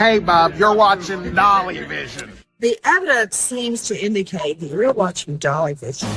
Hey, Bob, you're watching Dolly Vision. The evidence seems to indicate that you're watching Dolly Vision.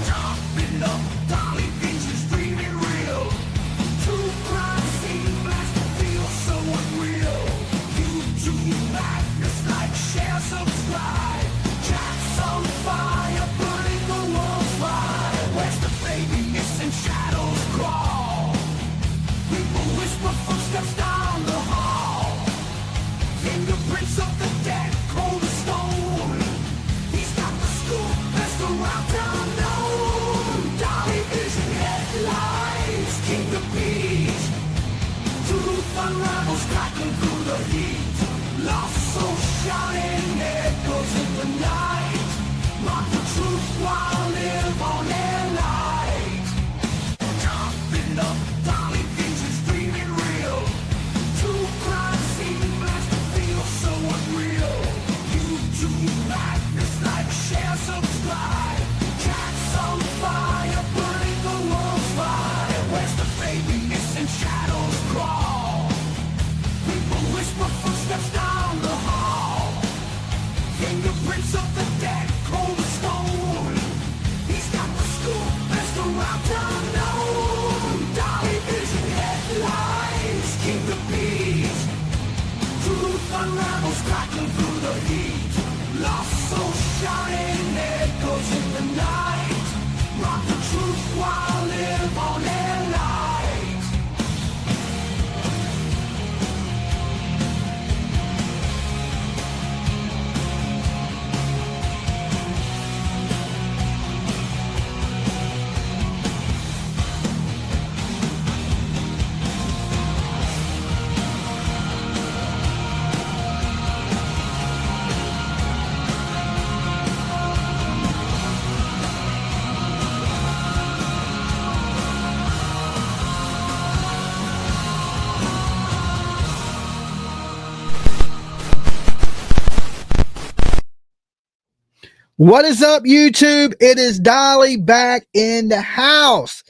What is up, YouTube? It is Dolly back in the house.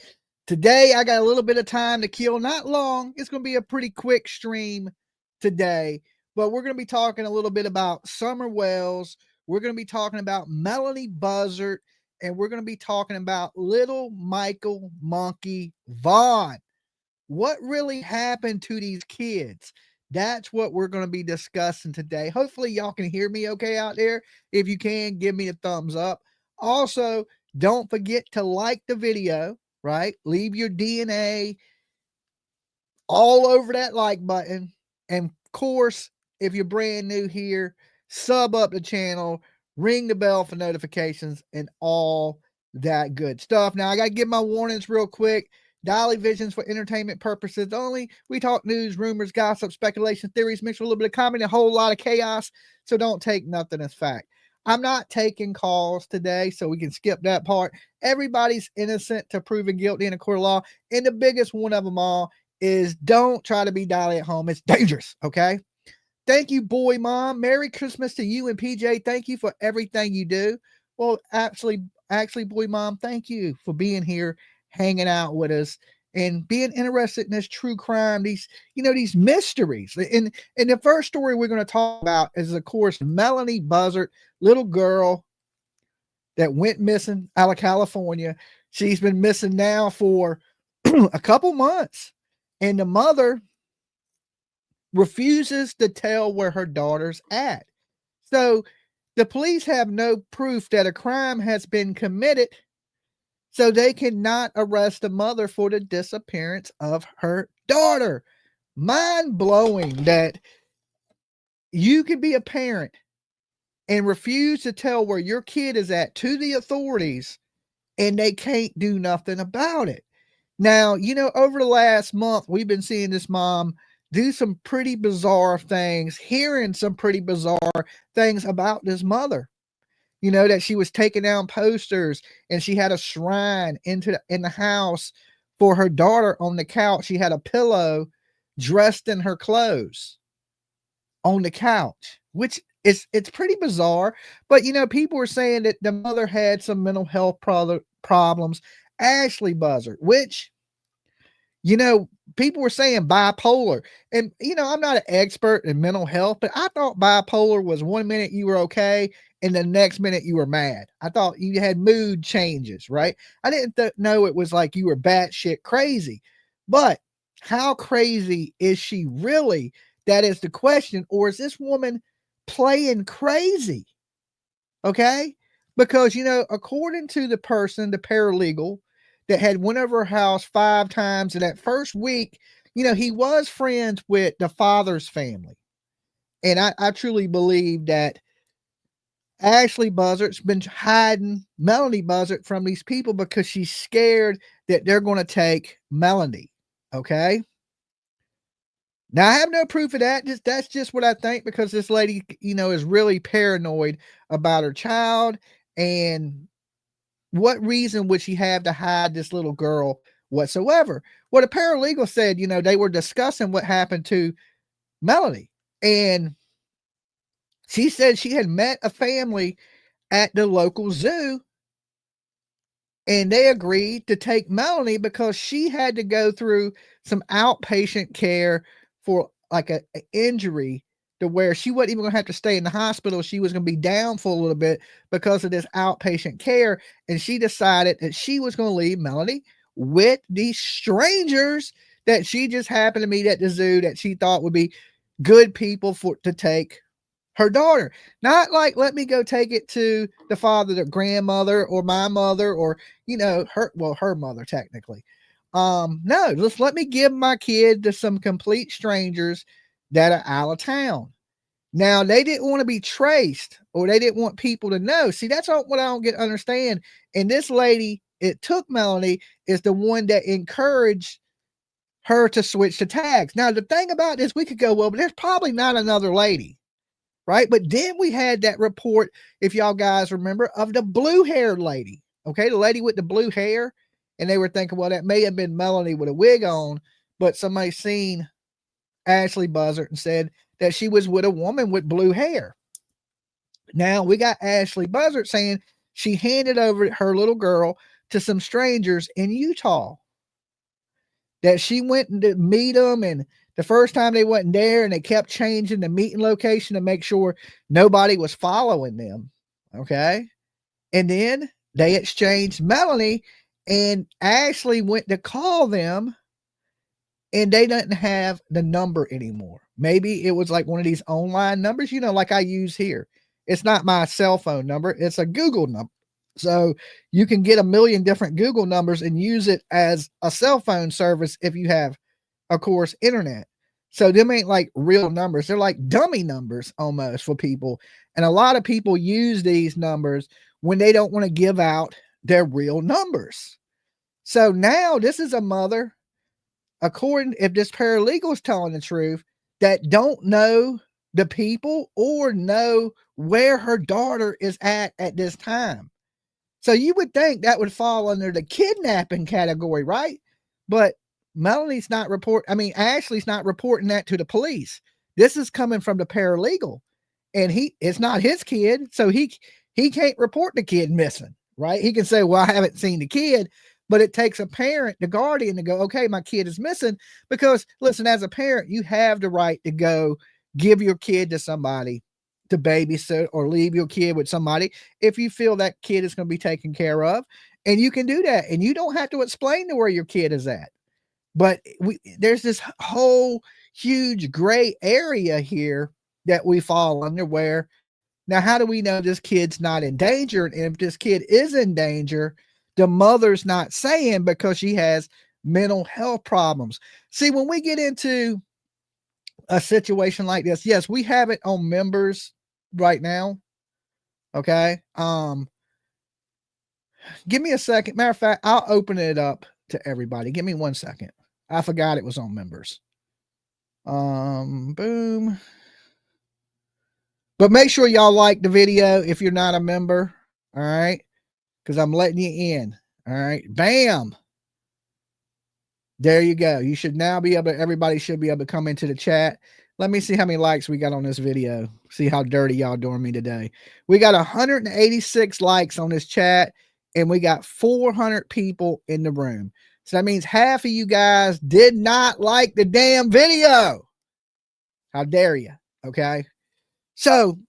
Today, I got a little bit of time to kill. Not long. It's going to be a pretty quick stream today. But we're going to be talking a little bit about Summer Wells. We're going to be talking about Melodee Buzzard. And we're going to be talking about little Michael Monkey Vaughan. What really happened to these kids? That's what we're going to be discussing today. Hopefully y'all can hear me okay out there. If you can, give me a thumbs up. Also, don't forget to like the video, right? Leave your DNA all over that like button. And of course, if you're brand new here, sub up the channel, ring the bell for notifications and all that good stuff. Now, I got to give my warnings real quick. Dolly Visions for entertainment purposes only. We talk news, rumors, gossip, speculation, theories, mixed with a little bit of comedy, a whole lot of chaos. So don't take nothing as fact. I'm not taking calls today, so we can skip that part. Everybody's innocent to proven guilty in a court of law. And the biggest one of them all is don't try to be Dolly at home. It's dangerous, okay? Thank you, boy mom. Merry Christmas to you and PJ. Thank you for everything you do. Well, actually, Actually, boy, mom, thank you for being here, hanging out with us, and being interested in this true crime, these mysteries. And the first story we're going to talk about is, of course, Melanie Buzzard, little girl that went missing out of California. She's been missing now for a couple months, and the mother refuses to tell where her daughter's at. So the police have no proof that a crime has been committed, so they cannot arrest the mother for the disappearance of her daughter. Mind blowing that you can be a parent and refuse to tell where your kid is at to the authorities, and they can't do nothing about it. Now, over the last month, we've been seeing this mom do some pretty bizarre things, hearing some pretty bizarre things about this mother. That she was taking down posters, and she had a shrine in the house for her daughter. On the couch, she had a pillow dressed in her clothes on the couch, which it's pretty bizarre. But people were saying that the mother had some mental health problems. Ashley Buzzard, which people were saying bipolar. And, I'm not an expert in mental health, but I thought bipolar was 1 minute you were okay and the next minute you were mad. I thought you had mood changes, right? I didn't know it was like you were batshit crazy. But how crazy is she really? That is the question. Or is this woman playing crazy? Okay? Because, according to the paralegal that had went over her house 5 times in that first week, he was friends with the father's family. And I truly believe that Ashley Buzzard's been hiding Melanie Buzzard from these people because she's scared that they're going to take Melanie. Okay? Now, I have no proof of that. That's just what I think, because this lady, is really paranoid about her child. And what reason would she have to hide this little girl whatsoever? Well, the paralegal said, they were discussing what happened to Melanie. And she said she had met a family at the local zoo, and they agreed to take Melanie because she had to go through some outpatient care for like an injury, to where she wasn't even going to have to stay in the hospital. She was going to be down for a little bit because of this outpatient care. And she decided that she was going to leave Melanie with these strangers that she just happened to meet at the zoo, that she thought would be good people to take her daughter. Not like, let me go take it to the father, the grandmother, or my mother, or, her mother technically. No, just let me give my kid to some complete strangers that are out of town. Now, they didn't want to be traced, or they didn't want people to know. See, that's what I don't understand. And this lady, it took Melanie, is the one that encouraged her to switch to tags. Now, the thing about this, we could go, well, but there's probably not another lady, right? But then we had that report, if y'all guys remember, of the blue-haired lady. Okay, the lady with the blue hair. And they were thinking, well, that may have been Melanie with a wig on, but somebody seen Ashley Buzzard and said that she was with a woman with blue hair. Now we got Ashley Buzzard saying she handed over her little girl to some strangers in Utah, that she went to meet them, and the first time they wasn't there, and they kept changing the meeting location to make sure nobody was following them. Okay. And then they exchanged Melanie, and Ashley went to call them, and they didn't have the number anymore. Maybe it was like one of these online numbers, like I use here. It's not my cell phone number. It's a Google number. So you can get a million different Google numbers and use it as a cell phone service if you have, of course, internet. So them ain't like real numbers. They're like dummy numbers almost for people. And a lot of people use these numbers when they don't want to give out their real numbers. So now this is a mother, according, if this paralegal is telling the truth, that don't know the people or know where her daughter is at this time. So you would think that would fall under the kidnapping category, right? But Melanie's not Ashley's not reporting that to the police. This is coming from the paralegal, and it's not his kid, so he can't report the kid missing, right? He can say, well, I haven't seen the kid, but it takes a parent, the guardian, to go, okay, my kid is missing. Because listen, as a parent, you have the right to go give your kid to somebody to babysit or leave your kid with somebody if you feel that kid is going to be taken care of. And you can do that. And you don't have to explain to where your kid is at. But there's this whole huge gray area here that we fall under where now, how do we know this kid's not in danger? And if this kid is in danger, the mother's not saying because she has mental health problems. See, when we get into a situation like this, yes, we have it on members right now. Okay. Give me a second. Matter of fact, I'll open it up to everybody. Give me 1 second. I forgot it was on members. Boom. But make sure y'all like the video if you're not a member. All right. Because I'm letting you in. All right. Bam. There you go. You should now be able to, everybody should be able to come into the chat. Let me see how many likes we got on this video. See how dirty y'all doing me today. We got 186 likes on this chat, and we got 400 people in the room. So that means half of you guys did not like the damn video. How dare you? Okay. So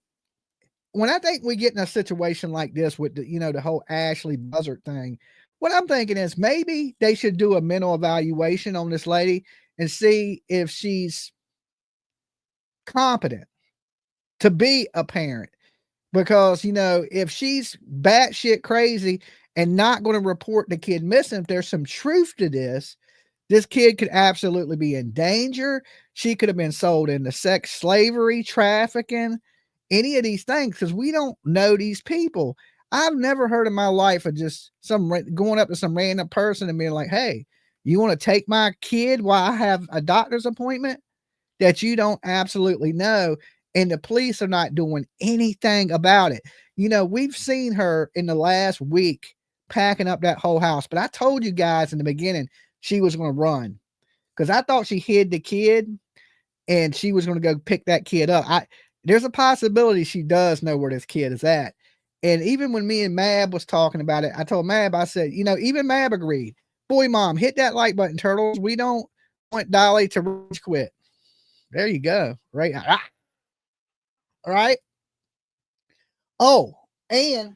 when I think we get in a situation like this with the, the whole Ashley Buzzard thing, what I'm thinking is maybe they should do a mental evaluation on this lady and see if she's competent to be a parent. Because, if she's batshit crazy and not going to report the kid missing, if there's some truth to this kid could absolutely be in danger. She could have been sold into sex slavery, trafficking, any of these things, because we don't know these people. I've never heard in my life of just going up to some random person and being like, hey, you want to take my kid while I have a doctor's appointment that you don't absolutely know. And the police are not doing anything about it. We've seen her in the last week packing up that whole house. But I told you guys in the beginning, she was going to run because I thought she hid the kid and she was going to go pick that kid up. There's a possibility she does know where this kid is at. And even when me and Mab was talking about it, I told Mab, I said, even Mab agreed. Boy, mom, hit that like button, turtles. We don't want Dolly to rage quit. There you go. Right. All right. Oh, and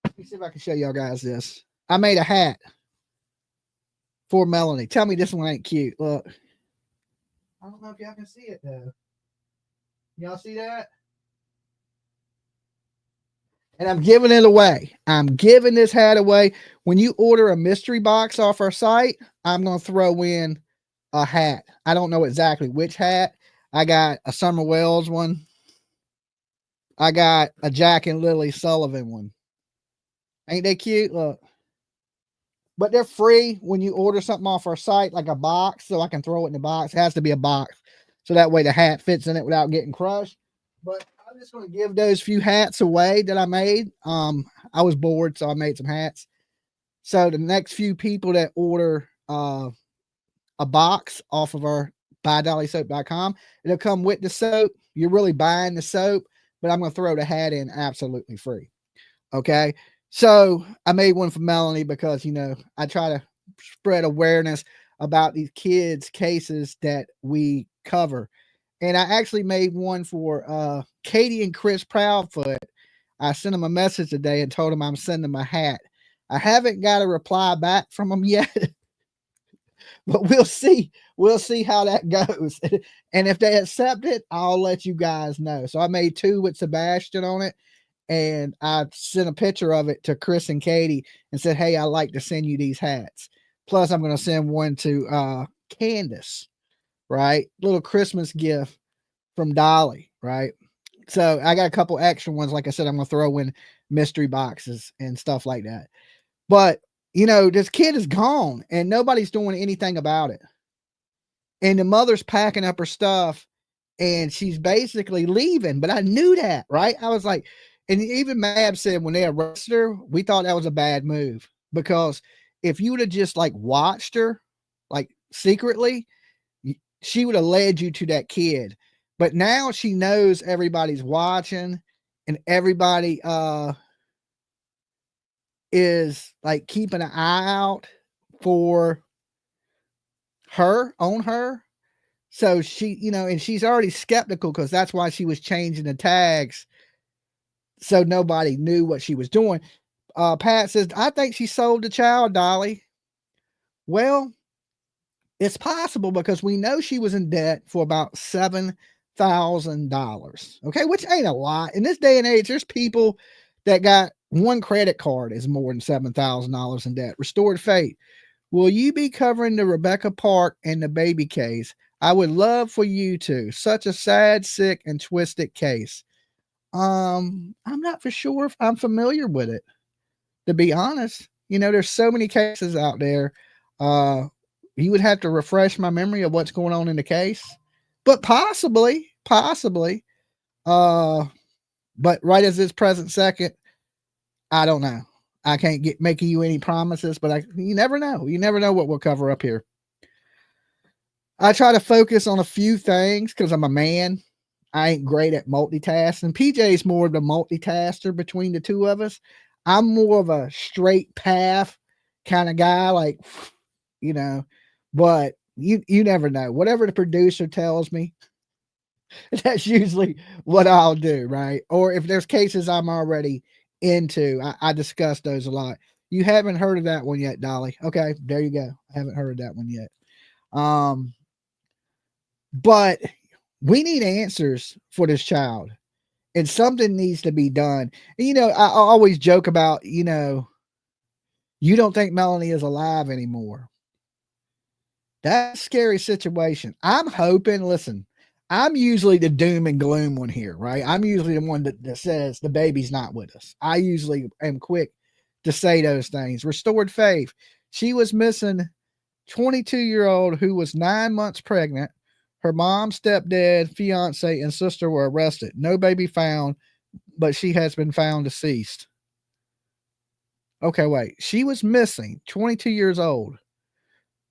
let me see if I can show y'all guys this. I made a hat for Melanie. Tell me this one ain't cute. Look. I don't know if y'all can see it though. Y'all see that? And I'm giving it away. I'm giving this hat away. When you order a mystery box off our site, I'm going to throw in a hat. I don't know exactly which hat. I got a Summer Wells one. I got a Jack and Lily Sullivan one. Ain't they cute? Look. But they're free when you order something off our site, like a box, so I can throw it in the box. It has to be a box, so that way the hat fits in it without getting crushed. But I'm just going to give those few hats away that I made. I was bored, so I made some hats. So the next few people that order a box off of our buydollysoap.com, it'll come with the soap. You're really buying the soap, but I'm going to throw the hat in absolutely free. Okay. So I made one for Melanie because, I try to spread awareness about these kids' cases that we cover. And I actually made one for Katie and Chris Proudfoot. I sent them a message today and told them I'm sending them a hat. I haven't got a reply back from them yet, but we'll see. We'll see how that goes. And if they accept it, I'll let you guys know. So I made two with Sebastian on it. And I sent a picture of it to Chris and Katie and said, hey, I'd like to send you these hats. Plus, I'm going to send one to Candace, right? Little Christmas gift from Dolly, right? So I got a couple extra ones. Like I said, I'm going to throw in mystery boxes and stuff like that. But, this kid is gone and nobody's doing anything about it. And the mother's packing up her stuff and she's basically leaving. But I knew that, right? I was like, and even Mab said when they arrested her, we thought that was a bad move because if you would have just watched her, secretly, she would have led you to that kid. But now she knows everybody's watching and everybody is like keeping an eye out for her on her. So she, and she's already skeptical because that's why she was changing the tags so nobody knew what she was doing. Pat says, I think she sold the child, Dolly. Well, it's possible because we know she was in debt for about $7,000. Okay, which ain't a lot. In this day and age, there's people that got one credit card is more than $7,000 in debt. Restored Faith. Will you be covering the Rebecca Park and the baby case? I would love for you to. Such a sad, sick, and twisted case. I'm not for sure if I'm familiar with it, to be honest. There's so many cases out there. You would have to refresh my memory of what's going on in the case, but possibly. But right as this present second, I don't know. I can't making you any promises, but you never know. You never know what we'll cover up here. I try to focus on a few things because I'm a man. I ain't great at multitasking. PJ's more of the multitasker between the two of us. I'm more of a straight path kind of guy, but you never know. Whatever the producer tells me, that's usually what I'll do, right? Or if there's cases I'm already into, I discuss those a lot. You haven't heard of that one yet, Dolly. Okay, there you go. I haven't heard of that one yet. But we need answers for this child, and something needs to be done. And, I always joke about, you don't think Melanie is alive anymore. That's a scary situation. I'm hoping, listen, I'm usually the doom and gloom one here, right? I'm usually the one that says the baby's not with us. I usually am quick to say those things. Restored Faith. She was missing 22-year-old who was 9 months pregnant. Her mom, stepdad, fiance, and sister were arrested. No baby found, but she has been found deceased. Okay, wait. She was missing, 22 years old,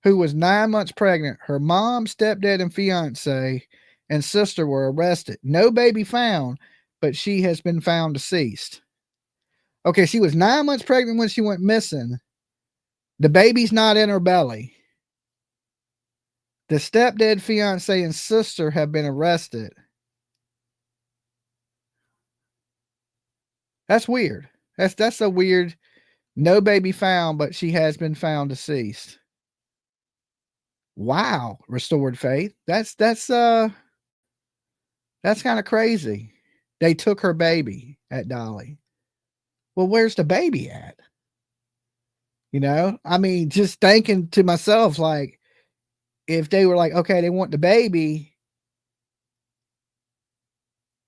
who was 9 months pregnant. Her mom, stepdad, and fiance and sister were arrested. No baby found, but she has been found deceased. Okay, she was 9 months pregnant when she went missing. The baby's not in her belly. The stepdad, fiance, and sister have been arrested. That's weird. That's a weird. No baby found, but she has been found deceased. Wow, Restored Faith. That's kind of crazy. They took her baby at Dolly. Well, where's the baby at? I mean, just thinking to myself, like, if they were like, okay, they want the baby,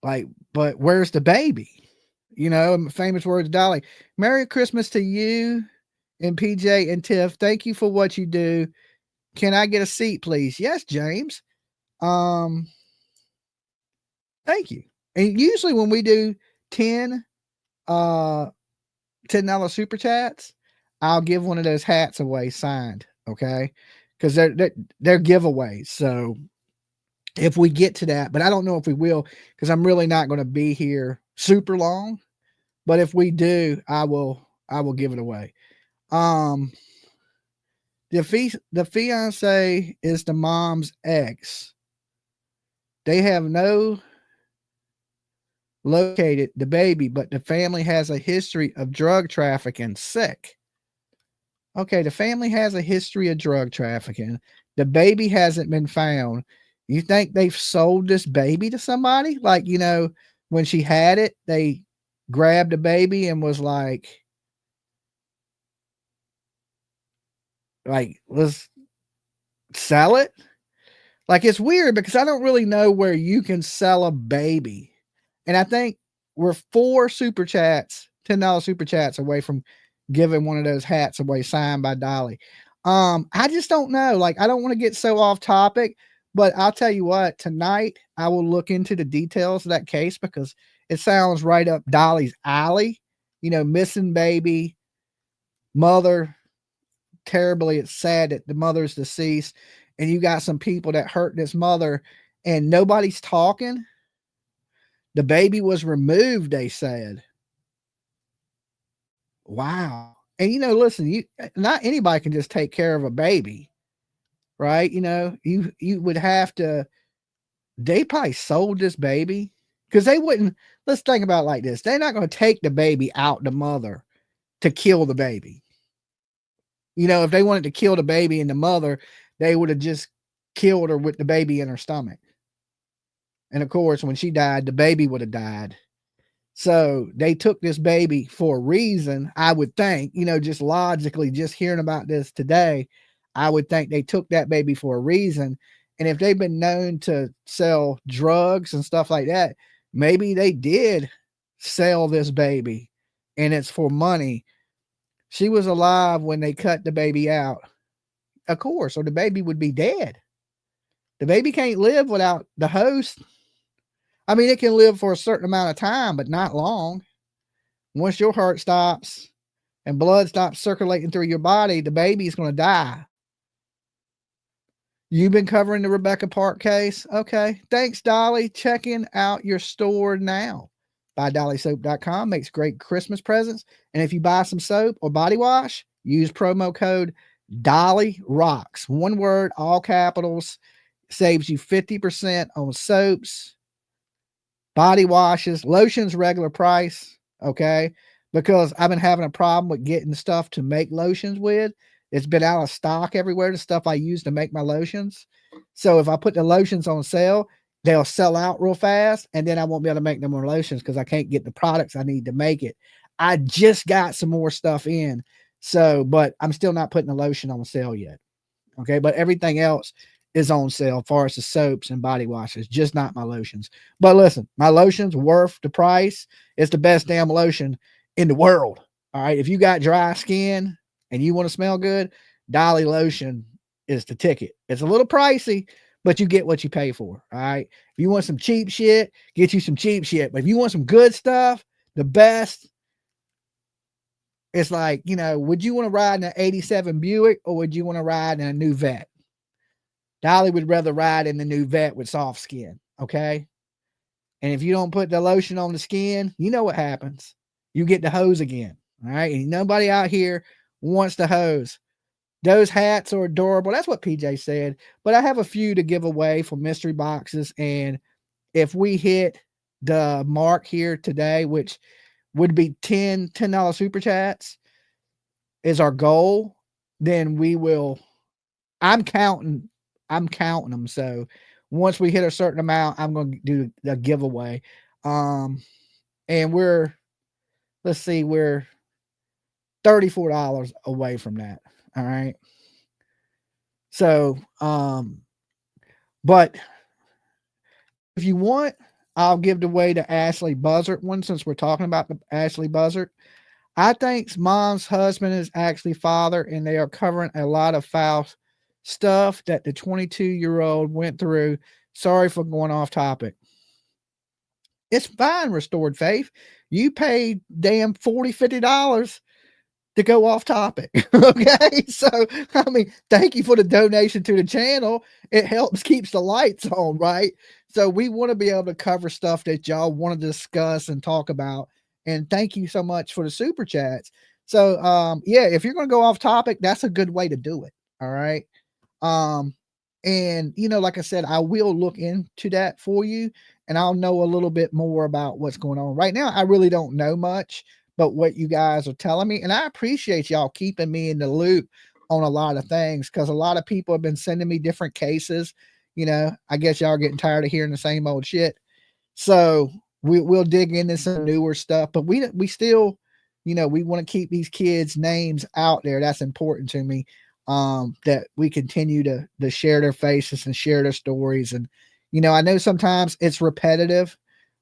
like, but where's the baby? Famous words, Dolly. Merry Christmas to you and PJ and Tiff. Thank you for what you do. Can I get a seat, please? Yes, James. Thank you. And usually when we do 10 $10 super chats, I'll give one of those hats away signed. Okay. Cause they're giveaways. So if we get to that, but I don't know if we will, because I'm really not going to be here super long. But if we do, I will give it away. The fiance is the mom's ex. They have no located the baby, but the family has a history of drug trafficking. Sick. Okay, the family has a history of drug trafficking. The baby hasn't been found. You think they've sold this baby to somebody? Like, when she had it, they grabbed the baby and was like, let's sell it. Like, it's weird because I don't really know where you can sell a baby. And I think we're 4 super chats, $10 super chats away from giving one of those hats away signed by Dolly. I just don't know. Like, I don't want to get so off topic, but I'll tell you what, tonight I will look into the details of that case because it sounds right up Dolly's alley. Missing baby, mother, terribly. It's sad that the mother's deceased and you got some people that hurt this mother and nobody's talking. The baby was removed, they said. Wow. And listen, not anybody can just take care of a baby, right? You would have to. They probably sold this baby because they wouldn't. Let's think about it like this: they're not going to take the baby out the mother to kill the baby. If they wanted to kill the baby and the mother, they would have just killed her with the baby in her stomach. And of course, when she died, the baby would have died. So they took this baby for a reason, I would think, just logically, just hearing about this today, I would think they took that baby for a reason. And if they've been known to sell drugs and stuff like that, maybe they did sell this baby and it's for money. She was alive when they cut the baby out, of course, or the baby would be dead. The baby can't live without the host. I mean, it can live for a certain amount of time, but not long. Once your heart stops and blood stops circulating through your body, the baby's going to die. You've been covering the Rebecca Park case? Okay. Thanks, Dolly. Checking out your store now. BuyDollySoap.com makes great Christmas presents. And if you buy some soap or body wash, use promo code DollyRocks. One word, all capitals. Saves you 50% on soaps, body washes, lotions, regular price. Okay. Because I've been having a problem with getting stuff to make lotions with. It's been out of stock everywhere, the stuff I use to make my lotions. So if I put the lotions on sale, they'll sell out real fast. And then I won't be able to make no more lotions because I can't get the products I need to make it. I just got some more stuff in. So, but I'm still not putting the lotion on sale yet. Okay. But everything else is on sale as far as the soaps and body washes, just not my lotions. But listen, my lotion's worth the price. It's the best damn lotion in the world. All right. If you got dry skin and you want to smell good, Dolly lotion is the ticket. It's a little pricey, but you get what you pay for. All right. If you want some cheap shit, get you some cheap shit. But if you want some good stuff, the best, it's like, would you want to ride in an 87 Buick or would you want to ride in a new Vet? Dolly would rather ride in the new Vet with soft skin. Okay. And if you don't put the lotion on the skin, you know what happens. You get the hose again. All right. And nobody out here wants the hose. Those hats are adorable. That's what PJ said. But I have a few to give away for mystery boxes. And if we hit the mark here today, which would be $10 super chats is our goal, then we will. I'm counting them. So once we hit a certain amount, I'm going to do the giveaway. And we're $34 away from that. All right. So, but if you want, I'll give away the Ashley Buzzard one since we're talking about the Ashley Buzzard. I think mom's husband is actually father, and they are covering a lot of foul stuff that the 22-year-old went through. Sorry for going off topic. It's fine, Restored Faith. You paid damn $40, $50 to go off topic. Okay. So, I mean, thank you for the donation to the channel. It helps keeps the lights on, right? So we want to be able to cover stuff that y'all want to discuss and talk about. And thank you so much for the super chats. So, yeah, if you're going to go off topic, that's a good way to do it. All right. And like I said, I will look into that for you and I'll know a little bit more about what's going on right now. I really don't know much, but what you guys are telling me, and I appreciate y'all keeping me in the loop on a lot of things. Cause a lot of people have been sending me different cases. I guess y'all are getting tired of hearing the same old shit. So we'll dig into some newer stuff, but we still, we want to keep these kids' names out there. That's important to me. That we continue to share their faces and share their stories. And, I know sometimes it's repetitive,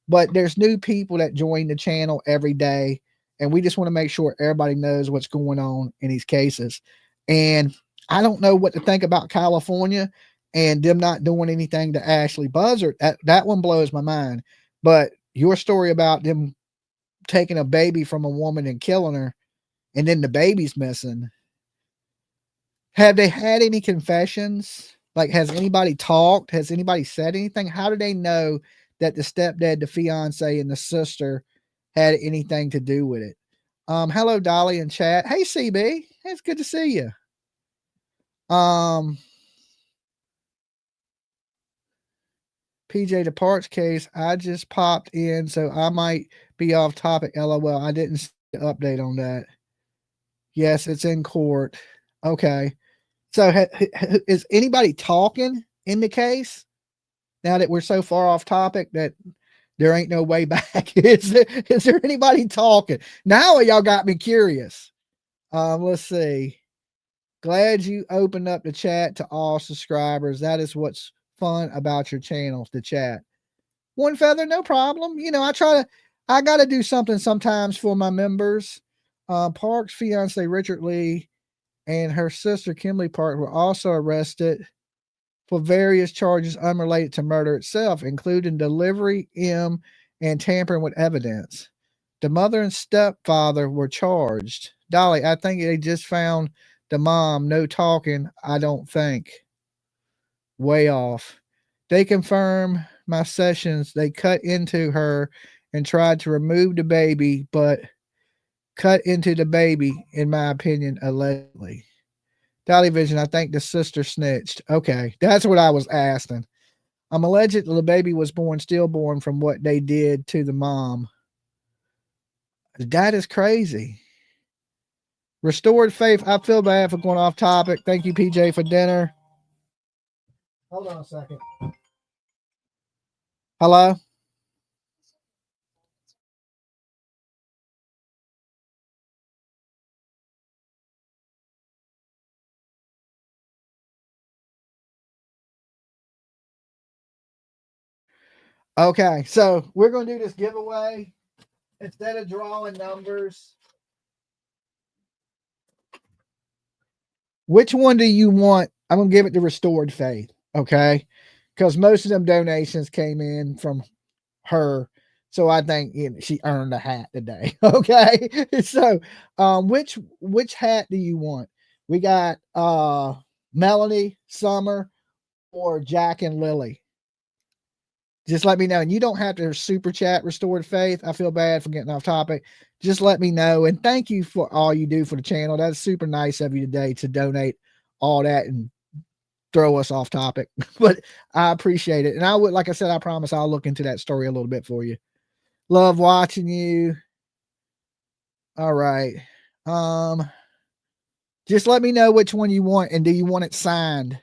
but there's new people that join the channel every day. And we just want to make sure everybody knows what's going on in these cases. And I don't know what to think about California and them not doing anything to Ashley Buzzard. That one blows my mind. But your story about them taking a baby from a woman and killing her, and then the baby's missing. Have they had any confessions? Like, has anybody talked? Has anybody said anything? How do they know that the stepdad, the fiance, and the sister had anything to do with it? Hello, Dolly in chat. Hey, CB. It's good to see you. PJ, the parts case, I just popped in, so I might be off topic. LOL. I didn't see the update on that. Yes, it's in court. Okay. So is anybody talking in the case now that we're so far off topic that there ain't no way back? Is there anybody talking? Now y'all got me curious. Let's see. Glad you opened up the chat to all subscribers. That is what's fun about your channel, the chat. One feather, no problem. You know, I got to do something sometimes for my members. Park's fiance, Richard Lee, and her sister, Kimberly Park, were also arrested for various charges unrelated to murder itself, including delivery, and tampering with evidence. The mother and stepfather were charged. Dolly, I think they just found the mom. No talking, I don't think. Way off. They confirm my sessions. They cut into her and tried to remove the baby, but cut into the baby, in my opinion, allegedly. Dolly Vision, I think the sister snitched. Okay, that's what I was asking. I'm alleged that the baby was stillborn from what they did to the mom. That is crazy. Restored faith. I feel bad for going off topic. Thank you, PJ, for dinner. Hold on a second. Hello? Okay, so we're going to do this giveaway. Instead of drawing numbers, which one do you want? I'm going to give it to Restored Faith, okay? Because most of them donations came in from her. So I think she earned a hat today. Okay. So which hat do you want? We got Melanie, Summer, or Jack and Lily. Just let me know. And you don't have to super chat Restored Faith. I feel bad for getting off topic. Just let me know. And thank you for all you do for the channel. That's super nice of you today to donate all that and throw us off topic. But I appreciate it. And I would, like I said, I promise I'll look into that story a little bit for you. Love watching you. All right. Just let me know which one you want, and do you want it signed?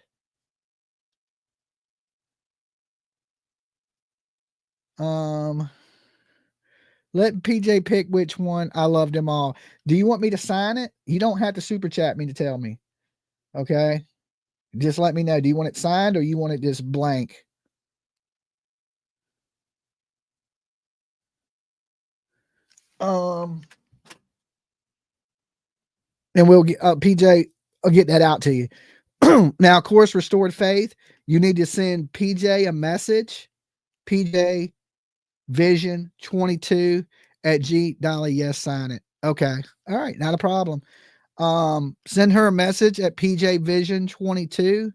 Let PJ pick which one. I love them all. Do you want me to sign it? You don't have to super chat me to tell me. Okay. Just let me know. Do you want it signed or you want it just blank? And we'll get PJ, I'll get that out to you. Now, of course, Restored Faith, you need to send PJ a message. PJ Vision 22 at Dolly. Yes, sign it. Okay. All right. Not a problem. Send her a message at PJ Vision 22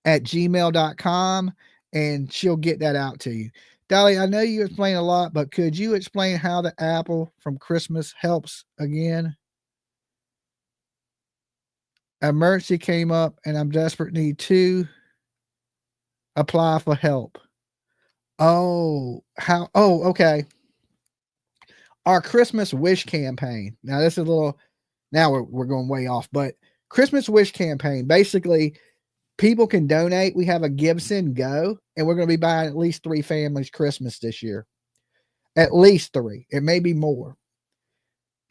at gmail.com and she'll get that out to you. Dolly, I know you explain a lot, but could you explain how the apple from Christmas helps again? Emergency came up and I'm desperate need to apply for help. Oh, how? Oh, okay. Our Christmas wish campaign. Now this is a little, now we're going way off, but Christmas wish campaign, basically people can donate. We have a Give, Send, Go, and we're going to be buying at least 3 families Christmas this year. At least 3. It may be more.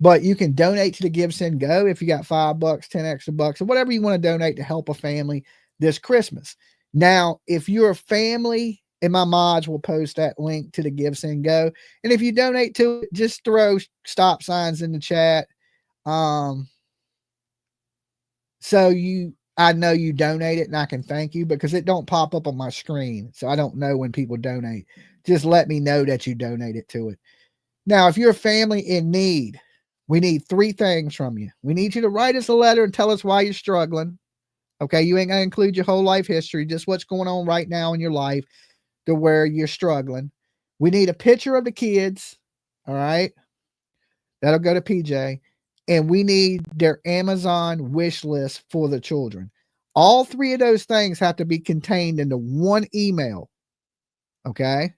But you can donate to the Give, Send, Go if you got $5, 10 extra bucks, or whatever you want to donate to help a family this Christmas. Now, if you're a family, and my mods will post that link to the Give, Send, Go. And if you donate to it, just throw stop signs in the chat. So I know you donated and I can thank you because it don't pop up on my screen. So I don't know when people donate. Just let me know that you donated to it. Now, if you're a family in need, we need 3 things from you. We need you to write us a letter and tell us why you're struggling. Okay. You ain't going to include your whole life history, just what's going on right now in your life to where you're struggling. We need a picture of the kids. All right. That'll go to PJ. And we need their Amazon wish list for the children. All three of those things have to be contained into one email. Okay.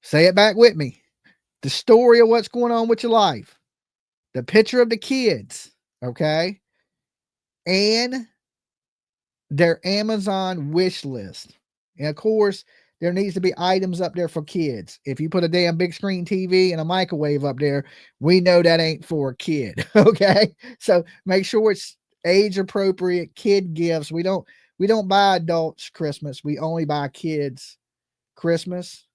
Say it back with me. The story of what's going on with your life, the picture of the kids. Okay. And their Amazon wish list. And of course, there needs to be items up there for kids. If you put a damn big screen TV and a microwave up there, we know that ain't for a kid. Okay. So make sure it's age appropriate kid gifts. We don't buy adults Christmas. We only buy kids Christmas.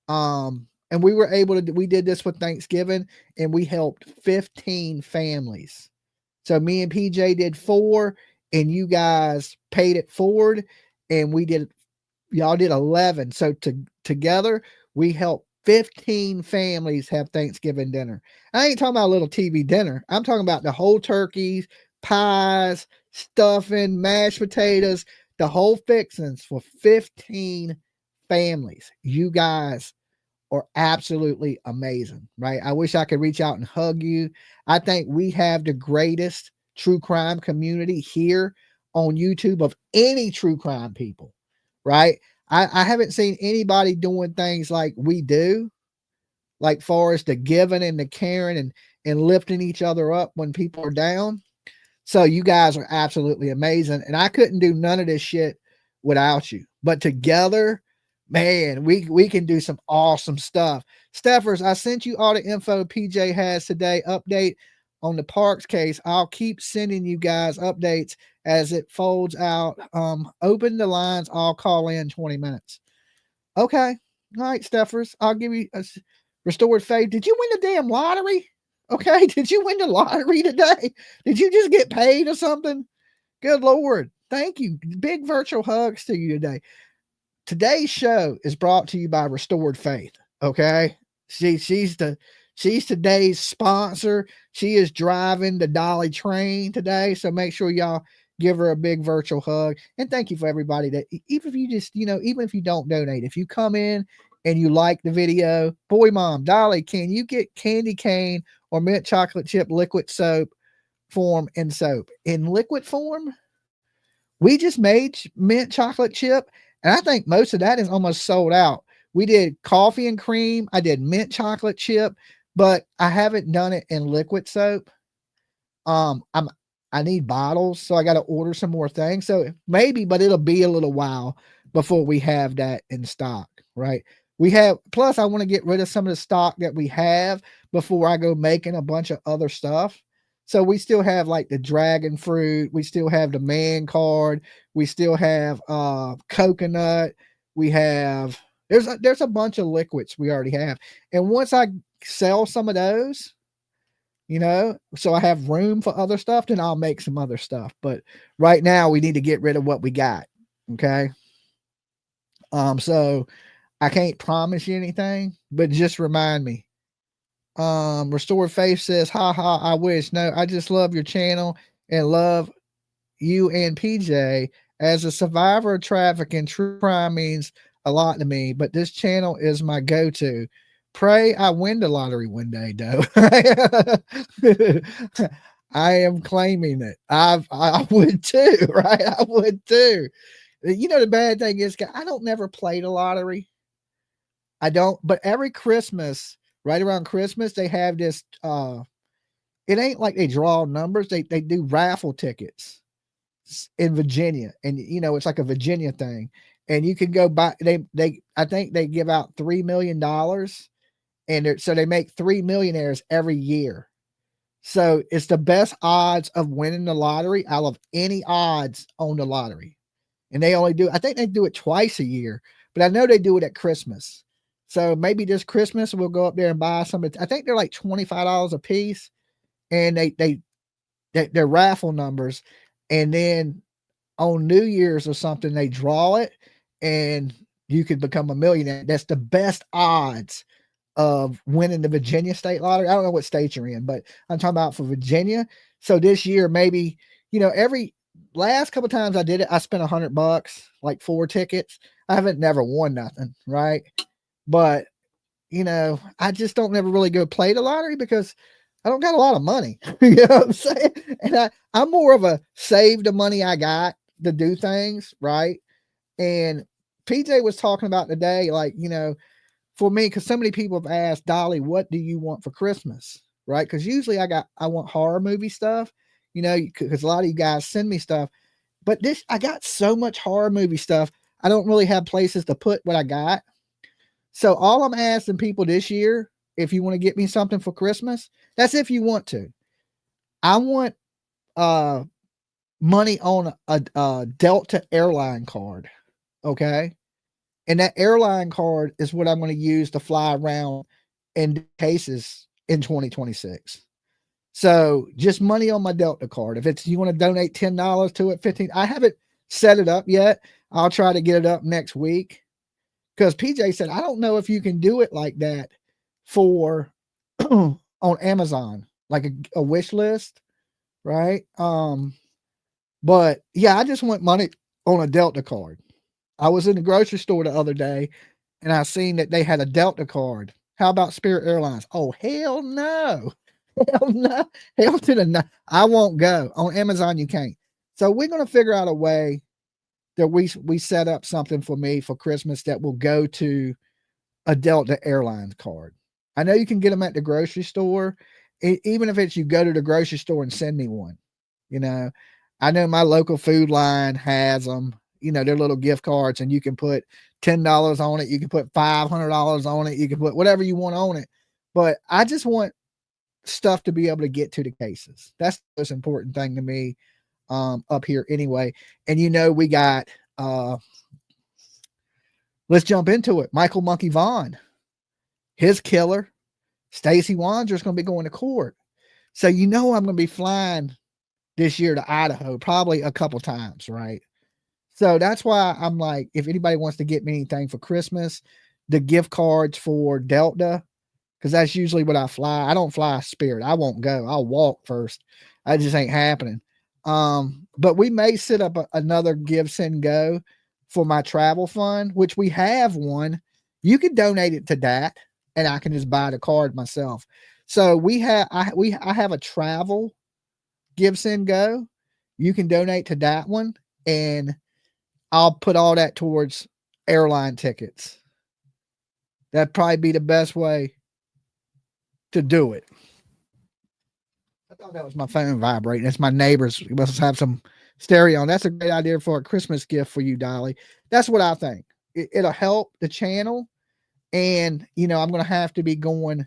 And we were able to, we did this with Thanksgiving and we helped 15 families. So me and PJ did 4 and you guys paid it forward and y'all did 11. So together we helped 15 families have Thanksgiving dinner. I ain't talking about a little TV dinner. I'm talking about the whole turkeys, pies, stuffing, mashed potatoes, the whole fixings for 15 families. You guys are absolutely amazing, right? I wish I could reach out and hug you. I think we have the greatest true crime community here on YouTube of any true crime people, right? I haven't seen anybody doing things like we do, like far as the giving and the caring and lifting each other up when people are down. So you guys are absolutely amazing. And I couldn't do none of this shit without you. But together, man, we can do some awesome stuff. Steffers, I sent you all the info PJ has today. Update on the Parks case. I'll keep sending you guys updates as it folds out. Open the lines. I'll call in 20 minutes. Okay. All right, Steffers. I'll give you a restored faith. Did you win the damn lottery? Okay. Did you win the lottery today? Did you just get paid or something? Good Lord. Thank you. Big virtual hugs to you today. Today's show is brought to you by Restored Faith. Okay. She's today's sponsor. She is driving the Dolly train today. So make sure y'all give her a big virtual hug. And thank you for everybody that, even if you just, even if you don't donate, if you come in and you like the video, boy, mom, Dolly, can you get candy cane or mint chocolate chip liquid soap form and soap in liquid form? We just made mint chocolate chip. And I think most of that is almost sold out. We did coffee and cream. I did mint chocolate chip, but I haven't done it in liquid soap. I need bottles, so I got to order some more things. So maybe, but it'll be a little while before we have that in stock, right? Plus I want to get rid of some of the stock that we have before I go making a bunch of other stuff. So we still have like the dragon fruit. We still have the man card. We still have coconut. We have, there's a bunch of liquids we already have. And once I sell some of those, so I have room for other stuff, then I'll make some other stuff. But right now we need to get rid of what we got. Okay. So I can't promise you anything, but just remind me. Restored Faith says, haha, I wish. No, I just love your channel and love you and PJ. As a survivor of trafficking, true crime means a lot to me, but this channel is my go-to. Pray I win the lottery one day, though. I am claiming it. I would too, right? I would too. The bad thing is, I don't never play the lottery. I don't, but every Christmas, right around Christmas, they have this, it ain't like they draw numbers. They do raffle tickets in Virginia. And, it's like a Virginia thing. And you can go buy, I think they give out $3 million. And so they make 3 millionaires every year. So it's the best odds of winning the lottery out of any odds on the lottery. And I think they do it twice a year, but I know they do it at Christmas. So maybe this Christmas we'll go up there and buy some. I think they're like $25 a piece, and they're raffle numbers. And then on New Year's or something, they draw it, and you could become a millionaire. That's the best odds of winning the Virginia state lottery. I don't know what state you're in, but I'm talking about for Virginia. So this year, maybe, every last couple times I did it, I spent $100, like 4 tickets. I haven't never won nothing, right? But I just don't never really go play the lottery because I don't got a lot of money. You know what I'm saying? And I'm more of a save the money I got to do things, right? And PJ was talking about today, like, for me, because so many people have asked, Dolly, what do you want for Christmas? Right? Because usually I want horror movie stuff, because a lot of you guys send me stuff. But I got so much horror movie stuff. I don't really have places to put what I got. So all I'm asking people this year, if you want to get me something for Christmas, that's if you want to. I want money on a Delta airline card. Okay. And that airline card is what I'm going to use to fly around in cases in 2026. So just money on my Delta card. If you want to donate $10 to it, 15, I haven't set it up yet. I'll try to get it up next week. Because PJ said, I don't know if you can do it like that for on Amazon, like a wish list. Right. But yeah, I just want money on a Delta card. I was in the grocery store the other day and I seen that they had a Delta card. How about Spirit Airlines? Oh, hell no. Hell no. Hell to the no. I won't go. On Amazon, you can't. So we're going to figure out a way that we set up something for me for Christmas that will go to a Delta Airlines card. I know you can get them at the grocery store. Even if it's you go to the grocery store and send me one. I know my local food line has them. They're little gift cards and you can put $10 on it. You can put $500 on it. You can put whatever you want on it. But I just want stuff to be able to get to the cases. That's the most important thing to me up here anyway. And we got let's jump into it. Michael Monkey Vaughan, his killer, Stacey Wander is going to be going to court. So I'm going to be flying this year to Idaho probably a couple times, right? So that's why I'm like, if anybody wants to get me anything for Christmas, the gift cards for Delta, because that's usually what I fly. I don't fly Spirit. I won't go. I'll walk first. That just ain't happening. But we may set up another give, send, go for my travel fund, which we have one. You can donate it to that, and I can just buy the card myself. So I have a travel give, send, go. You can donate to that one, and I'll put all that towards airline tickets. That'd probably be the best way to do it. I thought that was my phone vibrating. It's my neighbors. We must have some stereo on. That's a great idea for a Christmas gift for you, Dolly. That's what I think. It'll help the channel. And, I'm going to have to be going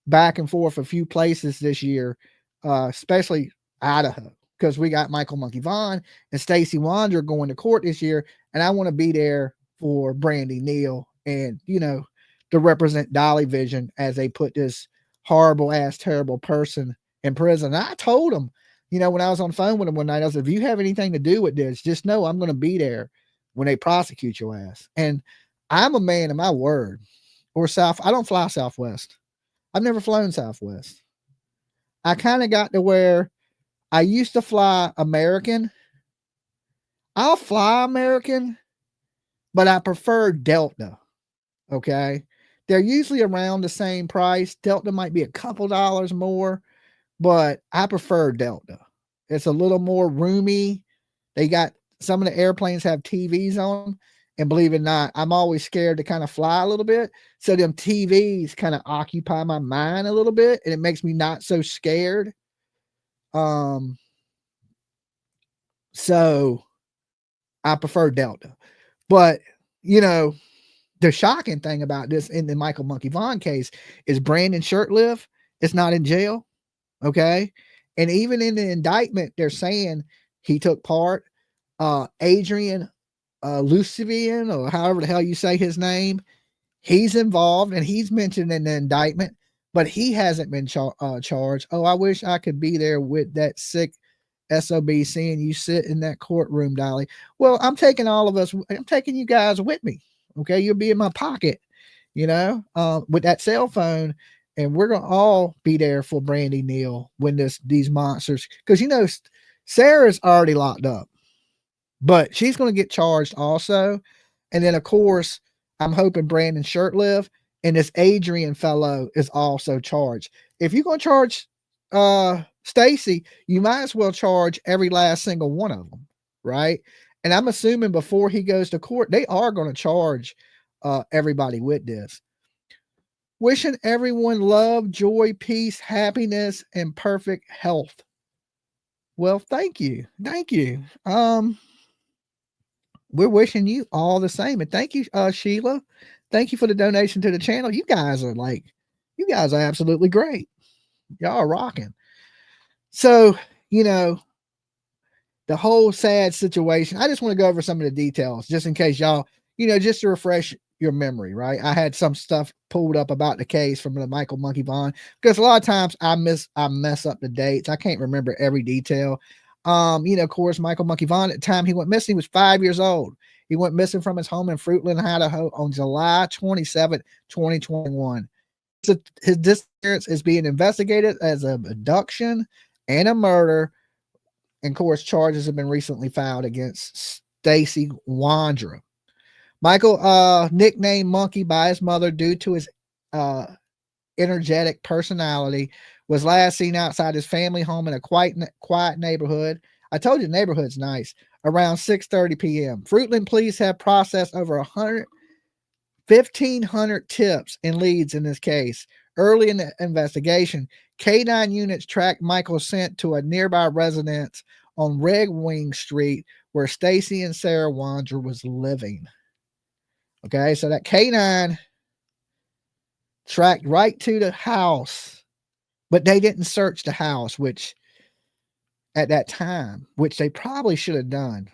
back and forth a few places this year, especially Idaho, because we got Michael Monkey Vaughan and Stacey Wander going to court this year. And I want to be there for Brandy Neal and, to represent Dolly Vision as they put this horrible ass, terrible person in prison. And I told him, when I was on the phone with him one night, I said, if you have anything to do with this, just know I'm going to be there when they prosecute your ass. And I'm a man of my word. Or I don't fly Southwest. I've never flown Southwest. I kind of got to where I used to fly American. I'll fly American, but I prefer Delta. Okay. They're usually around the same price. Delta might be a couple dollars more, but I prefer Delta. It's a little more roomy. They got some of the airplanes have TVs on them. And believe it or not, I'm always scared to kind of fly a little bit. So them TVs kind of occupy my mind a little bit, and it makes me not so scared. So I prefer Delta. But, the shocking thing about this in the Michael Monkey Vaughan case is Brandon Shurtleff is not in jail. Okay. And even in the indictment, they're saying he took part. Adrian Lucivian, or however the hell you say his name, he's involved and he's mentioned in the indictment, but he hasn't been charged. Oh, I wish I could be there with that sick SOB seeing you sit in that courtroom, Dolly. Well, I'm taking you guys with me. Okay. You'll be in my pocket, with that cell phone, and we're going to all be there for Brandy Neal when these monsters, because, Sarah's already locked up. But she's going to get charged also. And then, of course, I'm hoping Brandon Shurtleff and this Adrian fellow is also charged. If you're going to charge Stacy, you might as well charge every last single one of them, right? And I'm assuming before he goes to court, they are going to charge everybody with this. Wishing everyone love, joy, peace, happiness, and perfect health. Well, thank you. Thank you. We're wishing you all the same. And thank you, Sheila. Thank you for the donation to the channel. You guys are absolutely great. Y'all are rocking. So, the whole sad situation, I just want to go over some of the details just in case y'all, just to refresh your memory, right? I had some stuff pulled up about the case from the Michael Monkey Vaughan, because a lot of times I mess up the dates. I can't remember every detail. Of course, Michael Monkey Vaughan, at the time he went missing, he was 5 years old. He went missing from his home in Fruitland, Idaho on July 27, 2021. So his disappearance is being investigated as an abduction and a murder. And of course, charges have been recently filed against Stacy Wandra. Michael, nicknamed Monkey by his mother due to his energetic personality, was last seen outside his family home in a quiet neighborhood. I told you the neighborhood's nice. Around 6:30 p.m. Fruitland police have processed over 1,500 tips and leads in this case. Early in the investigation, K9 units tracked Michael's scent to a nearby residence on Red Wing Street where Stacy and Sarah Wandra was living. Okay, so that K9 tracked right to the house, but they didn't search the house, which at that time, which they probably should have done.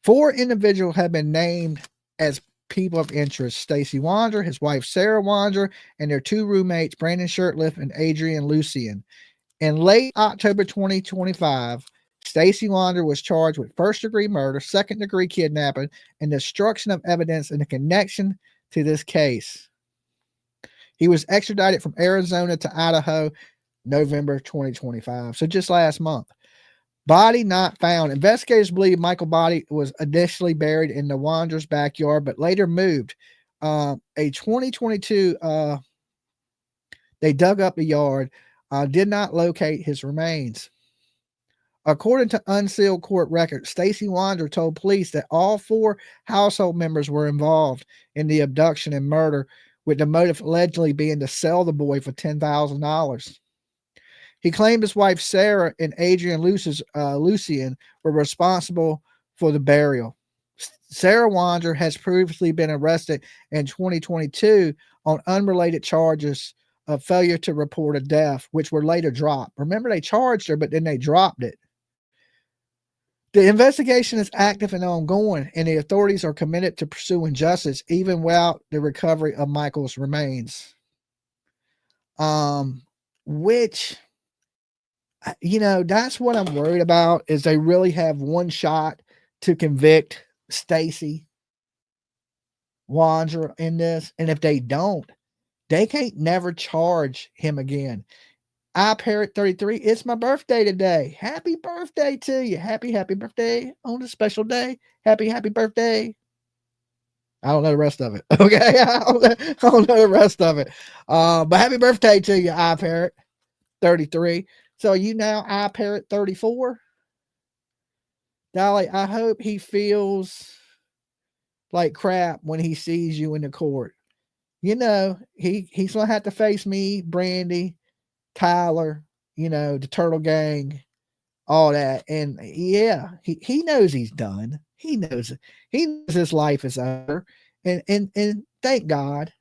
4 individuals have been named as people of interest: Stacy Wandra, his wife Sarah Wandra, and their 2 roommates, Brandon Shirtliff and Adrian Lucian. In late October 2025, Stacy Wandra was charged with first-degree murder, second-degree kidnapping, and destruction of evidence in a connection to this case. He was extradited from Arizona to Idaho, November 2025. So just last month. Body not found. Investigators believe Michael's body was initially buried in the Wandra's backyard, but later moved. A 2022, they dug up the yard, did not locate his remains. According to unsealed court records, Stacy Wandra told police that all 4 household members were involved in the abduction and murder, with the motive allegedly being to sell the boy for $10,000. He claimed his wife Sarah and Adrian Lucian were responsible for the burial. Sarah Wandra has previously been arrested in 2022 on unrelated charges of failure to report a death, which were later dropped. Remember, they charged her, but then they dropped it. The investigation is active and ongoing, and the authorities are committed to pursuing justice even without the recovery of Michael's remains. Which, that's what I'm worried about, is they really have one shot to convict Stacy Wandra in this. And if they don't, they can't never charge him again. iParrot33, it's my birthday today. Happy birthday to you. Happy birthday on a special day. Happy birthday. I don't know the rest of it. Okay. I don't know the rest of it. But happy birthday to you, iParrot33. So you now iParrot34. Dolly, I hope he feels like crap when he sees you in the court. He's gonna have to face me, Brandy, Tyler, the Turtle Gang, all that. And yeah, he knows he's done. He knows his life is over. And thank God,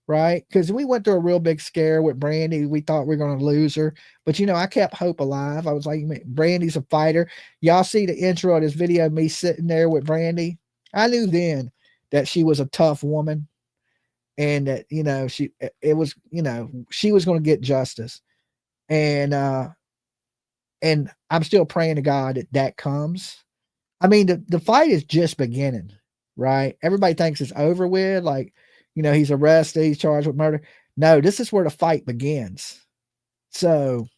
right? Because we went through a real big scare with Brandy. We thought we were going to lose her. But I kept hope alive. I was like, Brandy's a fighter. Y'all see the intro of this video, me sitting there with Brandy. I knew then that she was a tough woman. And that, she was going to get justice. And I'm still praying to God that comes. I mean, the fight is just beginning, right? Everybody thinks it's over with. Like, he's arrested, he's charged with murder. No, this is where the fight begins. So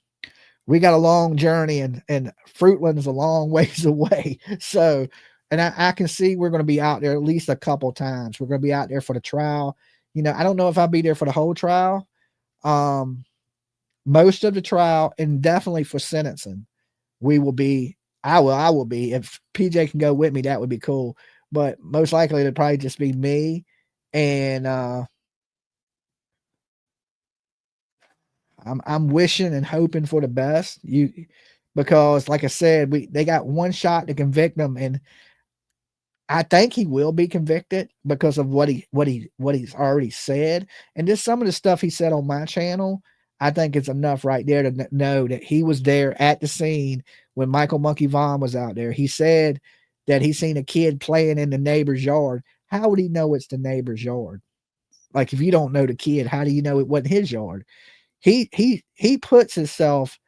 we got a long journey, and Fruitland is a long ways away. So, and I can see we're going to be out there at least a couple times. We're going to be out there for the trial. I don't know if I'll be there for the whole trial. Most of the trial, and definitely for sentencing, we will be. I will be. If PJ can go with me, that would be cool. But most likely it'll probably just be me, and I'm wishing and hoping for the best. Because like I said, they got one shot to convict him, and I think he will be convicted because of what he's already said, and just some of the stuff he said on my channel. I think it's enough right there to know that he was there at the scene when Michael Monkey Vaughan was out there. He said that he seen a kid playing in the neighbor's yard. How would he know it's the neighbor's yard? Like, if you don't know the kid, how do you know it wasn't his yard? He puts himself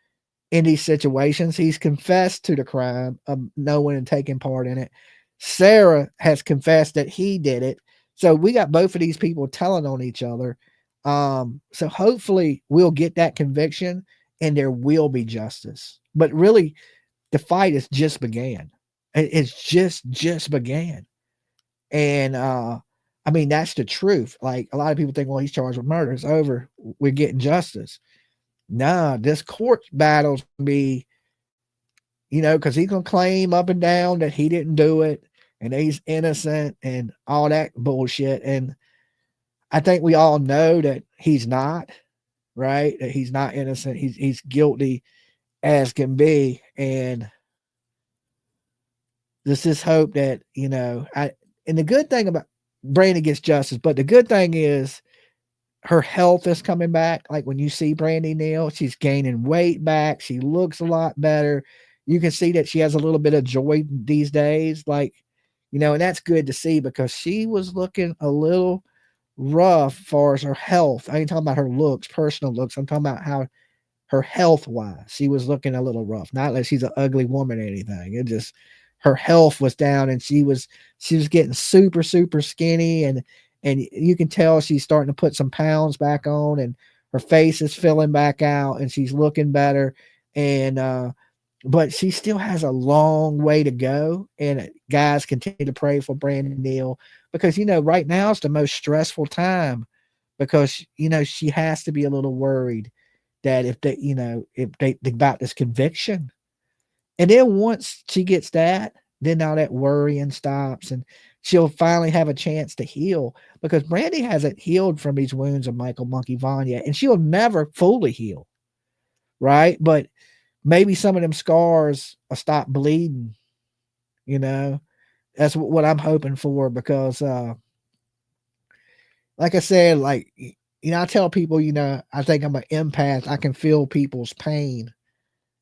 in these situations. He's confessed to the crime of knowing and taking part in it. Sarah has confessed that he did it. So we got both of these people telling on each other. So hopefully we'll get that conviction and there will be justice. But really, the fight has just began. It's just began. And I mean, that's the truth. Like, a lot of people think, well, he's charged with murder. It's over. We're getting justice. Nah, this court battle's gonna be, because he's gonna claim up and down that he didn't do it and he's innocent and all that bullshit. And I think we all know that he's not, right? That he's not innocent. He's guilty as can be. And this is hope that, and the good thing about Brandy gets justice, but the good thing is her health is coming back. Like, when you see Brandy Neal, she's gaining weight back. She looks a lot better. You can see that she has a little bit of joy these days. Like, and that's good to see because she was looking a little rough as far as her health. I ain't talking about her looks, personal looks. I'm talking about how her health wise, she was looking a little rough. Not that she's an ugly woman or anything. It just, her health was down and she was getting super, super skinny. And you can tell she's starting to put some pounds back on and her face is filling back out and she's looking better. And, but she still has a long way to go. And guys, continue to pray for Brandon Neal because, right now it's the most stressful time because, she has to be a little worried that if they about this conviction. And then once she gets that, then all that worrying stops and she'll finally have a chance to heal because Brandy hasn't healed from these wounds of Michael Monkey Vaughan yet. And she'll never fully heal. Right. But maybe some of them scars will stop bleeding. That's what I'm hoping for because, like I said, like, I tell people, I think I'm an empath. I can feel people's pain.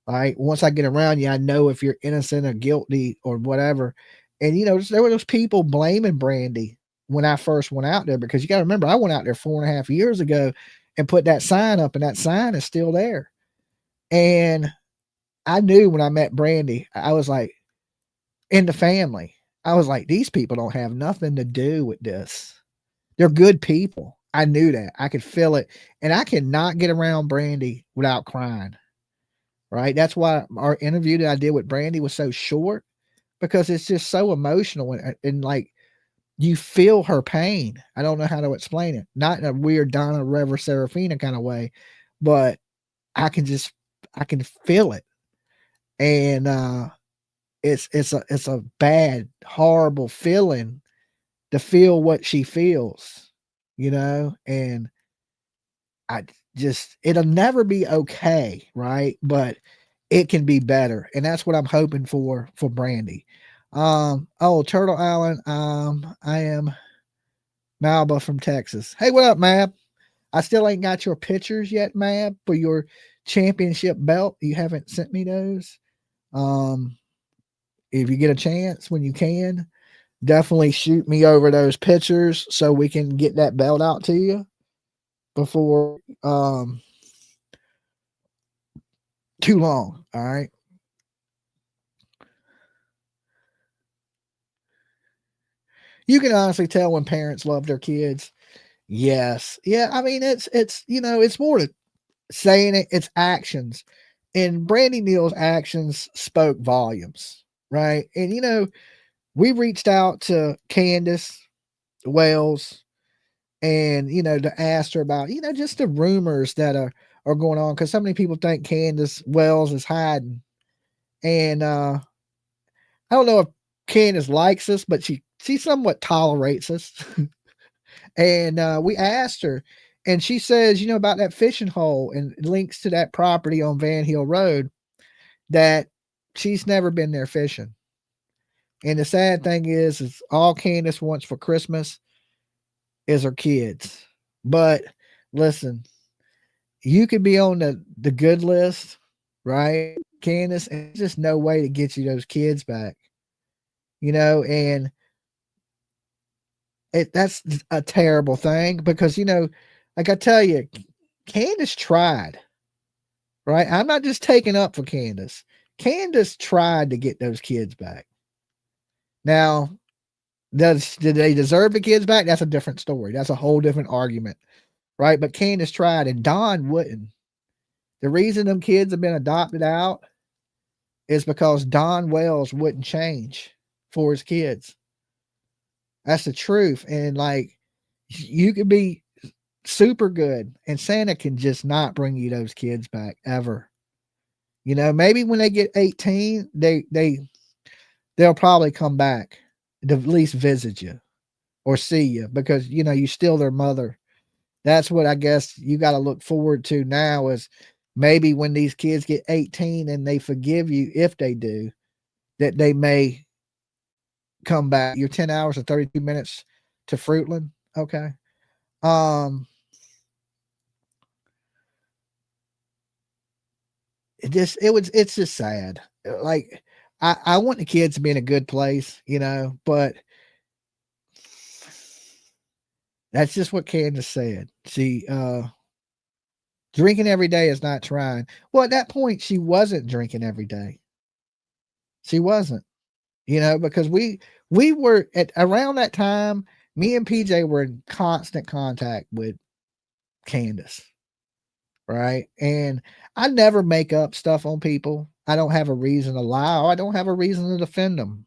Right. Once I get around you, I know if you're innocent or guilty or whatever. And, there were those people blaming Brandy when I first went out there because you got to remember, I went out there 4.5 years ago and put that sign up and that sign is still there. And I knew when I met Brandy, I was like, in the family, I was like, these people don't have nothing to do with this. They're good people. I knew that. I could feel it. And I cannot get around Brandy without crying. Right. That's why our interview that I did with Brandy was so short because it's just so emotional and like you feel her pain. I don't know how to explain it. Not in a weird Donna Rever Serafina kind of way, but I can feel it. And it's a bad, horrible feeling to feel what she feels, and it'll never be okay, right? But it can be better, and that's what I'm hoping for Brandy. Turtle Island, I am Malba from Texas. Hey, what up, Mab? I still ain't got your pictures yet, Mab, for your championship belt. You haven't sent me those. If you get a chance when you can, definitely shoot me over those pictures so we can get that belt out to you before too long. All right. You can honestly tell when parents love their kids. Yes. Yeah. I mean, it's more than saying it, it's actions. And Brandy Neal's actions spoke volumes. Right. And, we reached out to Candace Wells and to ask her about just the rumors that are going on, because so many people think Candace Wells is hiding, and I don't know if Candace likes us, but she somewhat tolerates us. And we asked her, and she says, about that fishing hole and links to that property on Van Hill Road, that she's never been there fishing. And the sad thing is all Candace wants for Christmas is her kids. But listen, you could be on the good list, right, Candace, and there's just no way to get you those kids back. And that's a terrible thing, because like I tell you, Candace tried, right? I'm not just taking up for Candace. Candace tried to get those kids back. Now, did they deserve the kids back? That's a different story. That's a whole different argument, right? But Candace tried, and Don wouldn't. The reason them kids have been adopted out is because Don Wells wouldn't change for his kids. That's the truth. And like, you could be super good, and Santa can just not bring you those kids back ever. Maybe when they get 18, they'll probably come back to at least visit you or see you, because you still their mother. That's what I guess you got to look forward to now, is maybe when these kids get 18 and they forgive you, if they do, that they may come back. You're 10 hours and 32 minutes to Fruitland. Okay. It's just sad. Like, I want the kids to be in a good place, but that's just what Candace said. She, drinking every day is not trying. Well, at that point, she wasn't drinking every day. She wasn't, because we were at around that time, me and PJ were in constant contact with Candace. Right. And I never make up stuff on people. I don't have a reason to lie. I don't have a reason to defend them.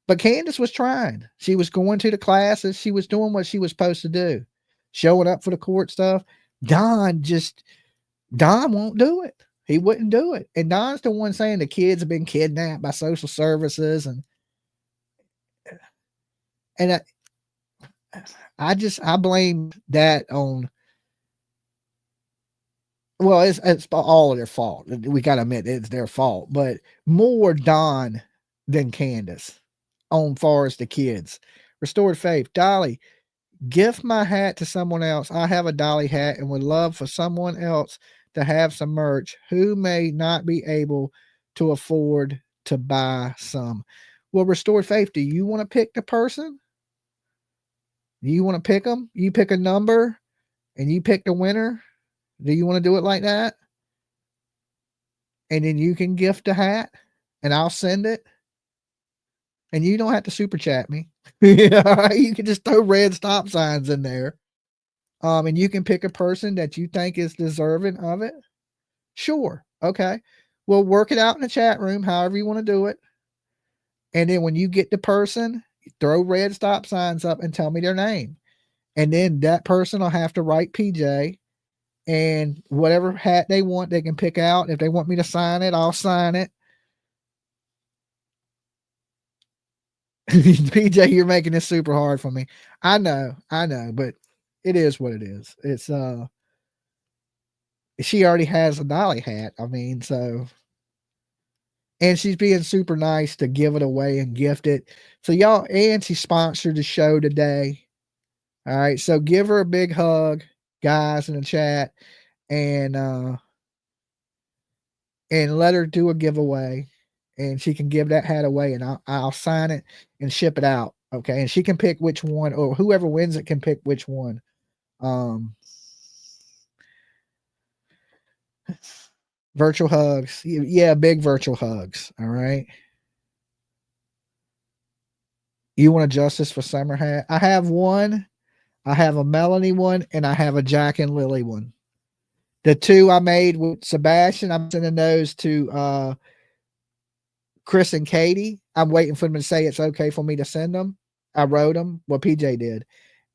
But Candace was trying. She was going to the classes. She was doing what she was supposed to do, showing up for the court stuff. Don won't do it. He wouldn't do it. And Don's the one saying the kids have been kidnapped by social services. And I blame that on, well, it's all of their fault. We got to admit it's their fault, but more Don than Candace on far as the kids. Restored faith. Dolly, gift my hat to someone else. I have a Dolly hat and would love for someone else to have some merch who may not be able to afford to buy some. Well, Restored Faith, do you want to pick the person? Do you want to pick them? You pick a number and you pick the winner. Do you want to do it like that? And then you can gift a hat and I'll send it. And you don't have to super chat me. You can just throw red stop signs in there. And you can pick a person that you think is deserving of it. Sure. Okay. We'll work it out in the chat room, however you want to do it. And then when you get the person, throw red stop signs up and tell me their name. And then that person will have to write PJ, and whatever hat they want, they can pick out. If they want me to sign it, I'll sign it. PJ, you're making this super hard for me. I know, but it is what it is. It's she already has a Dolly hat. I mean, so, and she's being super nice to give it away and gift it. So y'all, and she sponsored the show today. All right, so give her a big hug, guys, in the chat, and let her do a giveaway, and she can give that hat away, and I'll sign it and ship it out. Okay, and she can pick which one, or whoever wins it can pick which one. Virtual hugs, yeah, big virtual hugs. All right. You want a Justice for Summer hat? I have one. I have a Melanie one, and I have a Jack and Lily one. The two I made with Sebastian, I'm sending those to Chris and Katie. I'm waiting for them to say it's okay for me to send them. I wrote them. Well, PJ did.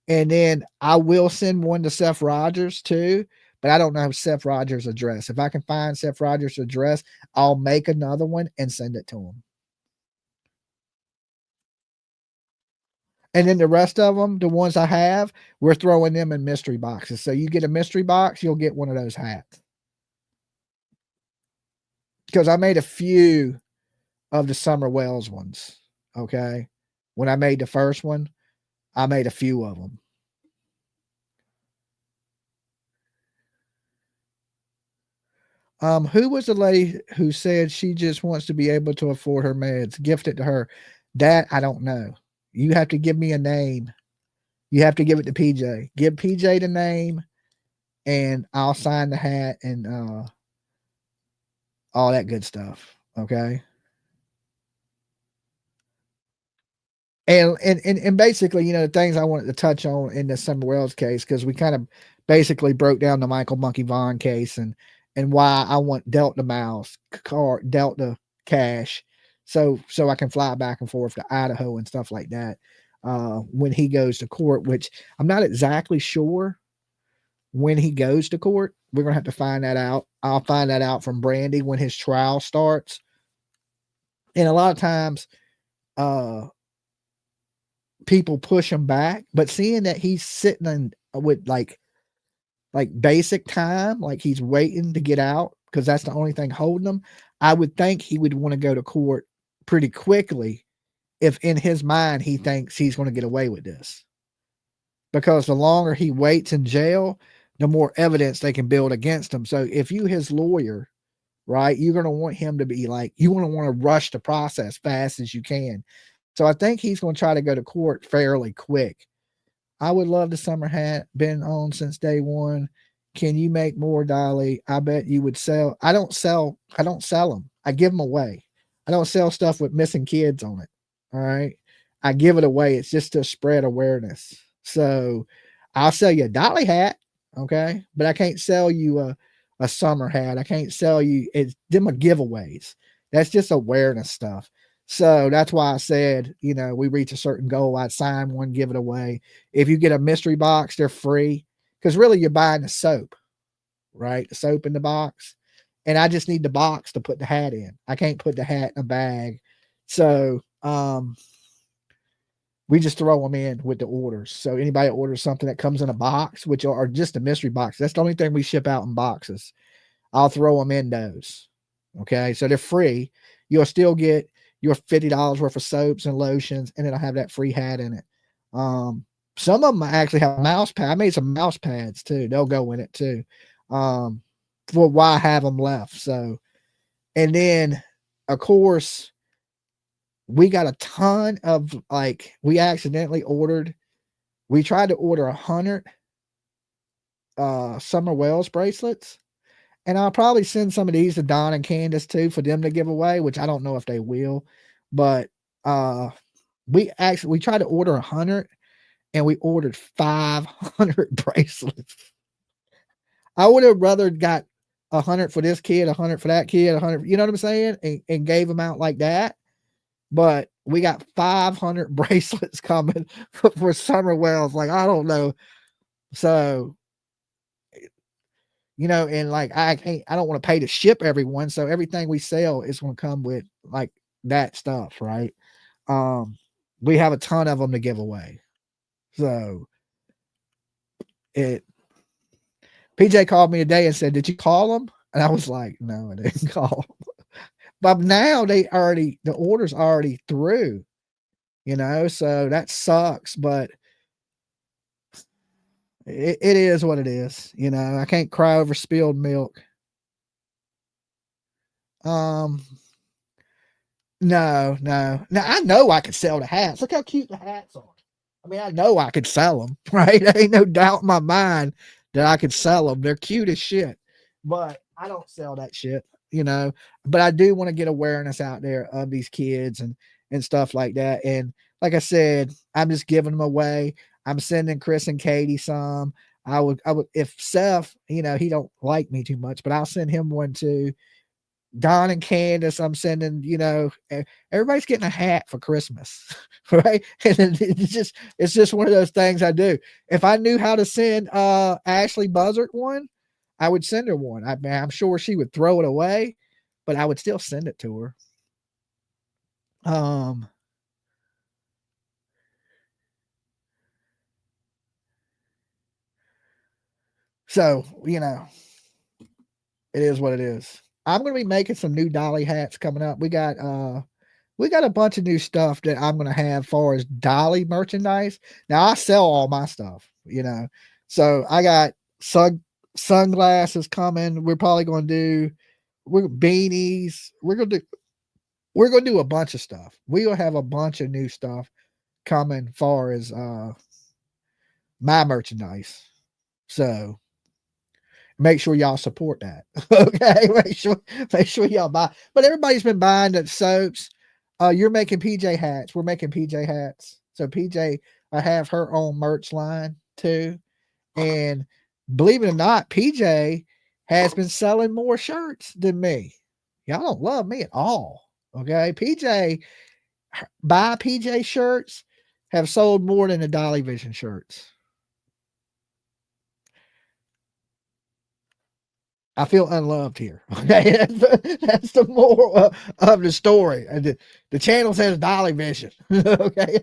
And then I will send one to Seth Rogers too, but I don't know Seth Rogers' address. If I can find Seth Rogers' address, I'll make another one and send it to him. And then the rest of them, the ones I have, we're throwing them in mystery boxes. So you get a mystery box, you'll get one of those hats. Because I made a few of the Summer Wells ones. Okay. When I made the first one, I made a few of them. Who was the lady who said she just wants to be able to afford her meds? Gift it to her. That I don't know. You have to give me a name. You have to give it to PJ. Give PJ the name, and I'll sign the hat and all that good stuff. Okay. And basically, the things I wanted to touch on in the Summer Wells case, because we kind of basically broke down the Michael Monkey Vaughan case and why I want Delta Miles Delta cash, so I can fly back and forth to Idaho and stuff like that when he goes to court, which I'm not exactly sure when he goes to court. We're gonna have to find that out. I'll find that out from Brandy when his trial starts. And a lot of times, people push him back, but seeing that he's sitting in with like basic time, like he's waiting to get out because that's the only thing holding him, I would think he would want to go to court pretty quickly if in his mind he thinks he's going to get away with this. Because the longer he waits in jail, the more evidence they can build against him. So if you his lawyer, right, you're going to want him to be like, you want to rush the process fast as you can. So I think he's going to try to go to court fairly quick. I would love the summer hat. Been on since day one. Can you make more, Dolly? I bet you would sell. I don't sell them. I give them away. I don't sell stuff with missing kids on it. All right. I give it away. It's just to spread awareness. So I'll sell you a Dolly hat. Okay. But I can't sell you a summer hat. I can't sell you. It's them are giveaways. That's just awareness stuff. So that's why I said, we reach a certain goal, I'd sign one, give it away. If you get a mystery box, they're free. Because really you're buying the soap, right? The soap in the box. And I just need the box to put the hat in. I can't put the hat in a bag. So we just throw them in with the orders. So anybody orders something that comes in a box, which are just a mystery box, that's the only thing we ship out in boxes. I'll throw them in those. Okay. So they're free. You'll still get your $50 worth of soaps and lotions, and it'll have that free hat in it. Some of them actually have mouse pad. I made some mouse pads too. They'll go in it too. For why I have them left. So, and then of course we got a ton of we accidentally ordered. We tried to order 100 Summer Wells bracelets. And I'll probably send some of these to Don and Candace too for them to give away, which I don't know if they will. But we tried to order 100 and we ordered 500 bracelets. I would have rather got 100 for this kid, 100 for that kid, 100, you know what I'm saying? And gave them out like that. But we got 500 bracelets coming for Summer Wells. Like, I don't know. So, and I don't want to pay to ship everyone. So everything we sell is going to come with like that stuff. Right. We have a ton of them to give away. So PJ called me today and said, did you call them? And I was like, no, I didn't call them. But now the order's already through, so that sucks, but it is what it is. I can't cry over spilled milk. No. Now I know I could sell the hats. Look how cute the hats are. I mean, I know I could sell them, right? There ain't no doubt in my mind that I could sell them. They're cute as shit, but I don't sell that shit, but I do want to get awareness out there of these kids and stuff like that. And like I said, I'm just giving them away. I'm sending Chris and Katie some. I would, if Seth, he don't like me too much, but I'll send him one too. Don and Candace, I'm sending, everybody's getting a hat for Christmas, right? And it's just one of those things I do. If I knew how to send Ashley Buzzard one, I would send her one. I'm sure she would throw it away, but I would still send it to her. So, it is what it is. I'm going to be making some new Dolly hats coming up. We got a bunch of new stuff that I'm going to have far as Dolly merchandise. Now I sell all my stuff, so I got sunglasses coming. We're probably going to do beanies. We're going to do a bunch of stuff. We will have a bunch of new stuff coming far as my merchandise. So make sure y'all support that. Okay. Make sure y'all buy. But everybody's been buying the soaps. You're making PJ hats. We're making PJ hats. So PJ, I have her own merch line too. And believe it or not, PJ has been selling more shirts than me. Y'all don't love me at all. Okay. Buy PJ shirts have sold more than the Dolly Vision shirts. I feel unloved here. Okay, that's the moral of the story. And the channel says Dolly Vision. Okay,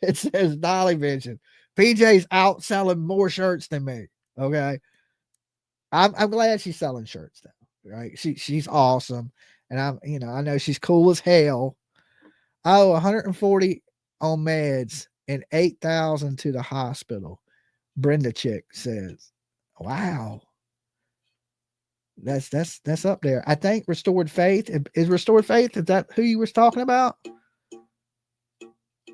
it says Dolly Vision. PJ's out selling more shirts than me. Okay, I'm glad she's selling shirts though. Right, she's awesome, and I know she's cool as hell. Oh, 140 on meds and 8,000 to the hospital. Brenda Chick says, "Wow." That's up there. I think Restored Faith is Restored Faith. Is that who you was talking about?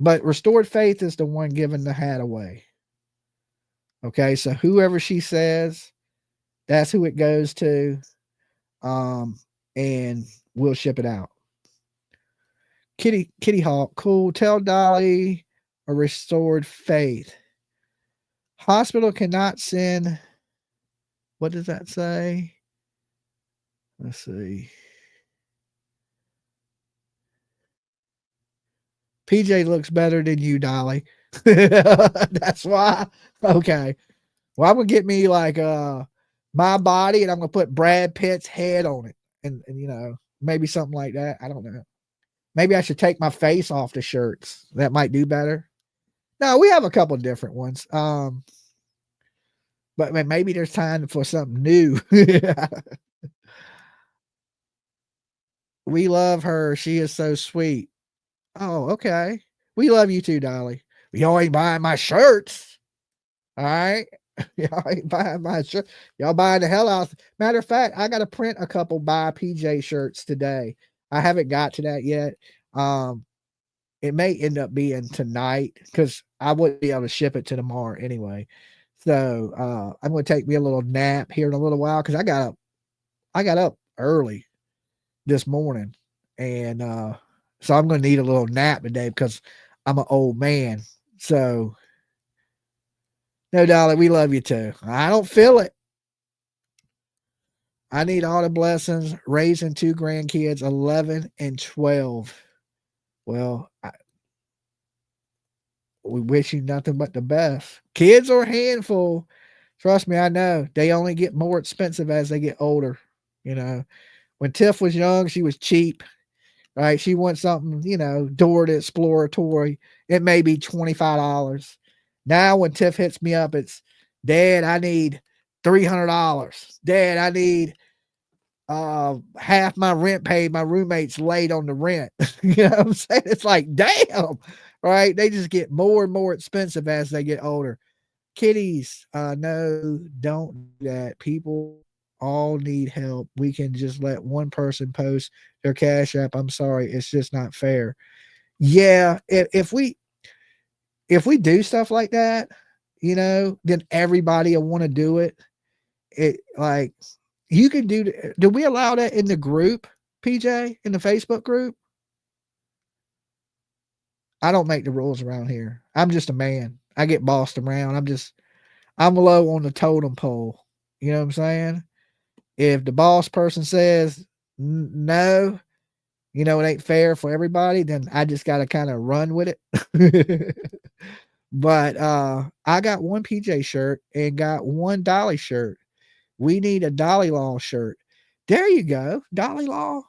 But Restored Faith is the one giving the hat away. Okay, so whoever she says, that's who it goes to. And we'll ship it out. Kitty Hawk, cool. Tell Dolly a Restored Faith. Hospital cannot send. What does that say? Let's see. PJ looks better than you, Dolly. That's why. Okay. Well, I'm gonna get me like my body, and I'm gonna put Brad Pitt's head on it, and maybe something like that. I don't know. Maybe I should take my face off the shirts. That might do better. No, we have a couple of different ones. But maybe there's time for something new. We love her. She is so sweet. Oh, okay. We love you too, Dolly. Y'all ain't buying my shirts. All right. Y'all ain't buying my shirt. Y'all buying the hell out. Matter of fact, I got to print a couple Buy PJ shirts today. I haven't got to that yet. It may end up being tonight because I wouldn't be able to ship it to tomorrow anyway. So I'm going to take me a little nap here in a little while because I got up early this morning, and so I'm going to need a little nap today because I'm an old man. So no, Dolly, we love you too. I don't feel it. I need all the blessings raising 2 grandkids, 11 and 12. Well, we wish you nothing but the best. Kids are a handful. Trust me, I know. They only get more expensive as they get older. When Tiff was young, she was cheap, right? She wants something, door to exploratory. It may be $25. Now, when Tiff hits me up, it's, Dad, I need $300. Dad, I need half my rent paid. My roommate's late on the rent. You know what I'm saying? It's like, damn, right? They just get more and more expensive as they get older. Kitties, no, don't do that. People all need help. We can just let one person post their Cash App. I'm sorry, it's just not fair. Yeah, if we do stuff like that, then everybody will want to do it. It like you can do we allow that in the group, PJ, in the Facebook group? I don't make the rules around here. I'm just a man. I get bossed around. I'm low on the totem pole. You know what I'm saying? If the boss person says no, it ain't fair for everybody, then I just got to kind of run with it. But I got one PJ shirt and got one Dolly shirt. We need a Dolly Law shirt. There you go. Dolly Law.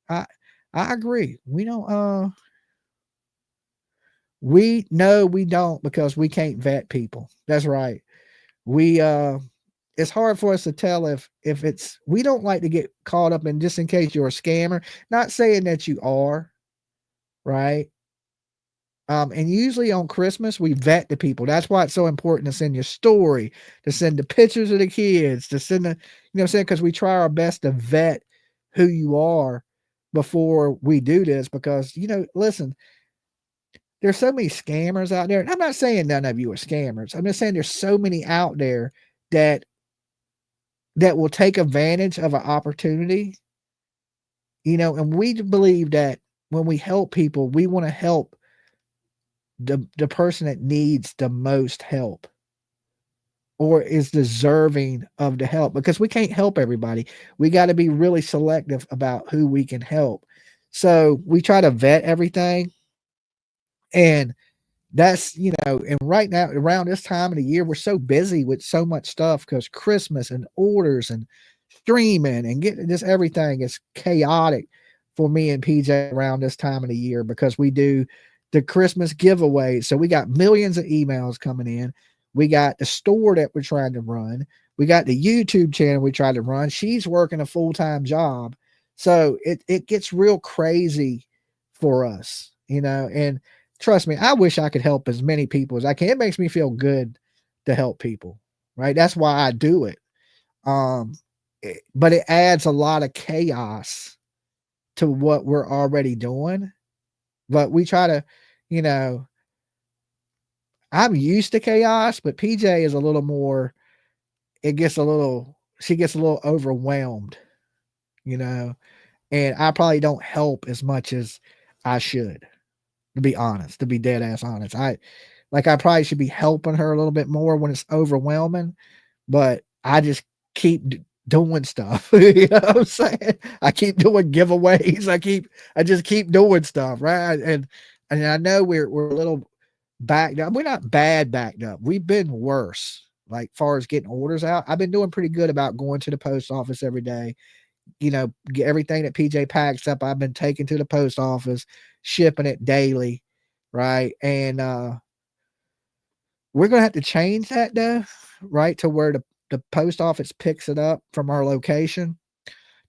I I agree. We don't we no we don't, because we can't vet people. That's right. We it's hard for us to tell if it's, we don't like to get caught up in, just in case you're a scammer. Not saying that you are, right? And usually on Christmas, we vet the people. That's why it's so important to send your story, to send the pictures of the kids, to send the, what I'm saying? Because we try our best to vet who you are before we do this. Because, listen, there's so many scammers out there. And I'm not saying none of you are scammers. I'm just saying there's so many out there that will take advantage of an opportunity, and we believe that when we help people, we want to help the person that needs the most help or is deserving of the help, because we can't help everybody. We got to be really selective about who we can help. So we try to vet everything. And that's, and right now around this time of the year, we're so busy with so much stuff because Christmas and orders and streaming and getting this, everything is chaotic for me and PJ around this time of the year, because we do the Christmas giveaway. So we got millions of emails coming in. We got the store that we're trying to run. We got the YouTube channel we try to run. She's working a full-time job. So it gets real crazy for us, and trust me, I wish I could help as many people as I can. It makes me feel good to help people, right? That's why I do it. But it adds a lot of chaos to what we're already doing. But we try to, I'm used to chaos, but PJ is a little more, she gets a little overwhelmed, and I probably don't help as much as I should, to be honest, to be dead ass honest. I probably should be helping her a little bit more when it's overwhelming, but I just keep doing stuff. You know what I'm saying? I keep doing giveaways. I just keep doing stuff, right? And I know we're a little backed up. We're not bad backed up. We've been worse, like far as getting orders out. I've been doing pretty good about going to the post office every day. Get everything that PJ packs up, I've been taking to the post office, shipping it daily, right? And we're gonna have to change that though, right? To where the post office picks it up from our location.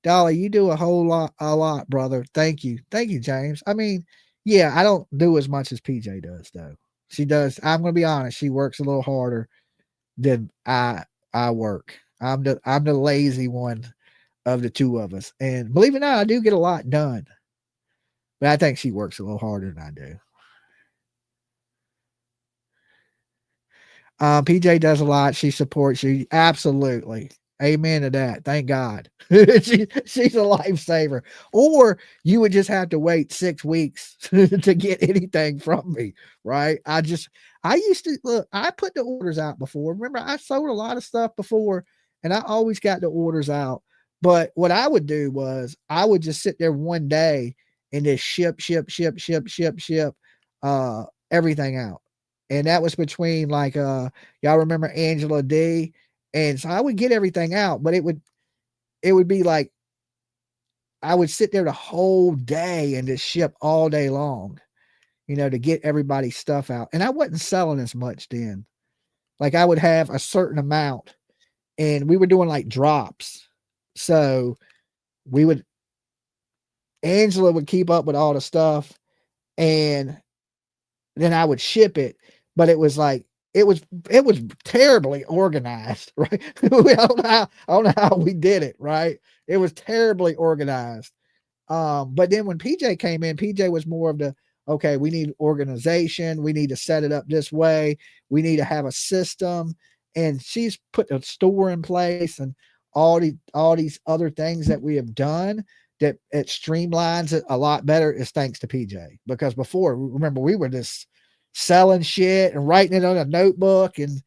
Dolly, you do a lot, brother. Thank you, James. I mean, yeah, I don't do as much as PJ does though. She does. I'm gonna be honest. She works a little harder than I work. I'm the lazy one of the two of us, and believe it or not, I do get a lot done. But I think she works a little harder than I do. PJ does a lot. She supports you. Absolutely. Amen to that. Thank God. She's a lifesaver. Or you would just have to wait 6 weeks to get anything from me, right? I used to look, I put the orders out before. Remember, I sold a lot of stuff before and I always got the orders out. But what I would do was I would just sit there one day and just ship everything out. And that was between y'all remember Angela D. And so I would get everything out, but it would be like I would sit there the whole day and just ship all day long, to get everybody's stuff out. And I wasn't selling as much then. Like I would have a certain amount and we were doing like drops. So Angela would keep up with all the stuff and then I would ship it, but it was like, it was terribly organized, right? I don't know how we did it, right? It was terribly organized. But then when PJ came in, PJ was more of the, okay, we need organization. We need to set it up this way. We need to have a system. And she's put a store in place and all these other things that we have done that it streamlines it a lot better is thanks to PJ. Because before, remember, we were just selling shit and writing it on a notebook and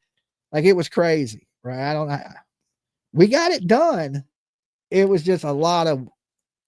like it was crazy, right? We got it done. It was just a lot of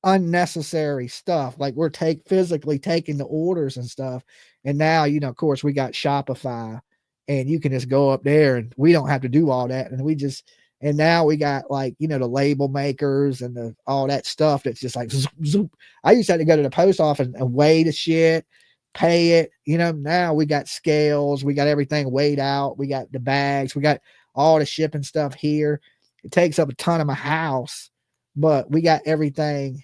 unnecessary stuff. Like we're physically taking the orders and stuff. And now, of course, we got Shopify, and you can just go up there and we don't have to do all that. And now we got the label makers and all that stuff that's just like zoop, zoop. I used to have to go to the post office and weigh the shit, pay it. Now we got scales, we got everything weighed out, we got the bags, we got all the shipping stuff here. It takes up a ton of my house, but we got everything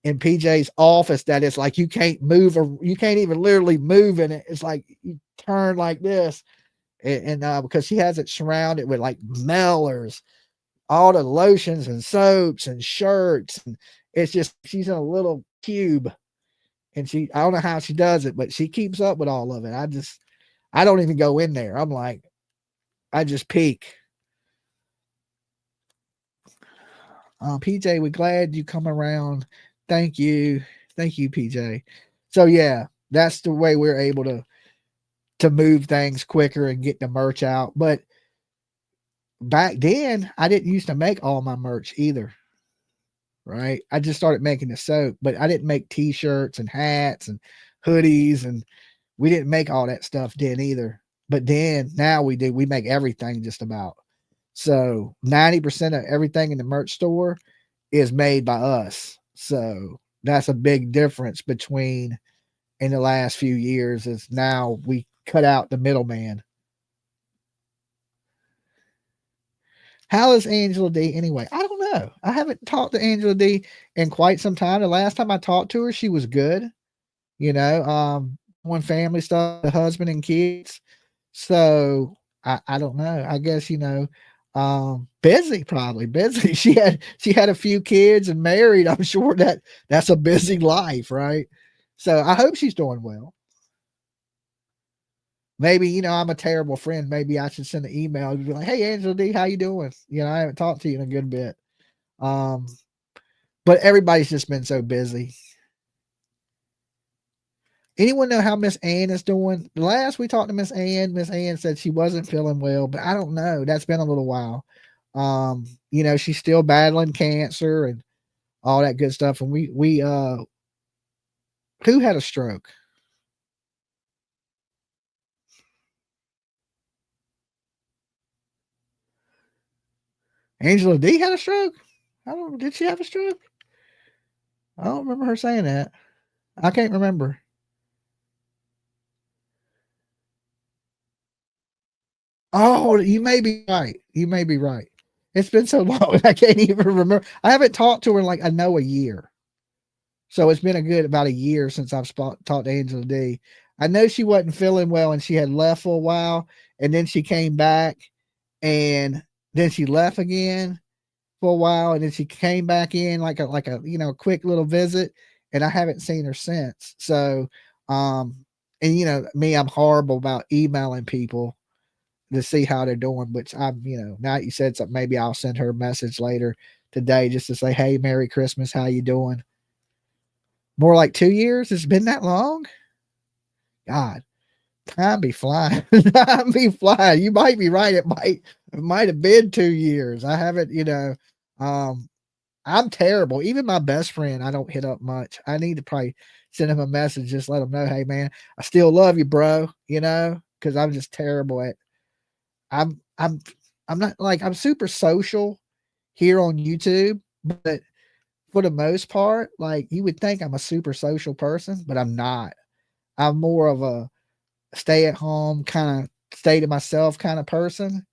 in PJ's office that it's like you can't move, or you can't even literally move in it. It's like you turn like this, and because she has it surrounded with like mailers, all the lotions and soaps and shirts, and it's just she's in a little cube, and I don't know how she does it, but she keeps up with all of it. I don't even go in there. I'm like, I just peek. PJ, we're glad you come around. Thank you, PJ. So yeah, that's the way we're able to move things quicker and get the merch out. But back then, I didn't used to make all my merch either. Right? I just started making the soap, but I didn't make t-shirts and hats and hoodies, and we didn't make all that stuff then either. But then now we do. We make everything just about. So 90% of everything in the merch store is made by us. So that's a big difference between in the last few years, is now we cut out the middleman. How is Angela D anyway? I don't know. I haven't talked to Angela D in quite some time. The last time I talked to her, she was good. One family stuff, the husband and kids. So I don't know. I guess, busy, probably busy. She had a few kids and married. I'm sure that's a busy life, right? So I hope she's doing well. Maybe, I'm a terrible friend. Maybe I should send an email and be like, hey, Angela D, how you doing? I haven't talked to you in a good bit. But everybody's just been so busy. Anyone know how Miss Ann is doing? Last we talked to Miss Ann said she wasn't feeling well, but I don't know. That's been a little while. She's still battling cancer and all that good stuff. And we who had a stroke? Angela D had a stroke? Did she have a stroke? I don't remember her saying that. I can't remember. Oh, you may be right. It's been so long, I can't even remember. I haven't talked to her in I know a year. So it's been about a year since I've talked to Angela D. I know she wasn't feeling well and she had left for a while, and then she came back, and then she left again for a while, and then she came back in like a quick little visit, and I haven't seen her since. So and me, I'm horrible about emailing people to see how they're doing, which I'm, now that you said something, maybe I'll send her a message later today just to say, hey, Merry Christmas, how you doing? More like 2 years? It's been that long? God, time be flying. Time be flying. You might be right. It might have been 2 years. I haven't, I'm terrible. Even my best friend, I don't hit up much. I need to probably send him a message, just let him know, hey man, I still love you, bro. Because I'm just terrible at. I'm not I'm super social here on YouTube, but for the most part, you would think I'm a super social person, but I'm not. I'm more of a stay at home, kind of stay to myself kind of person.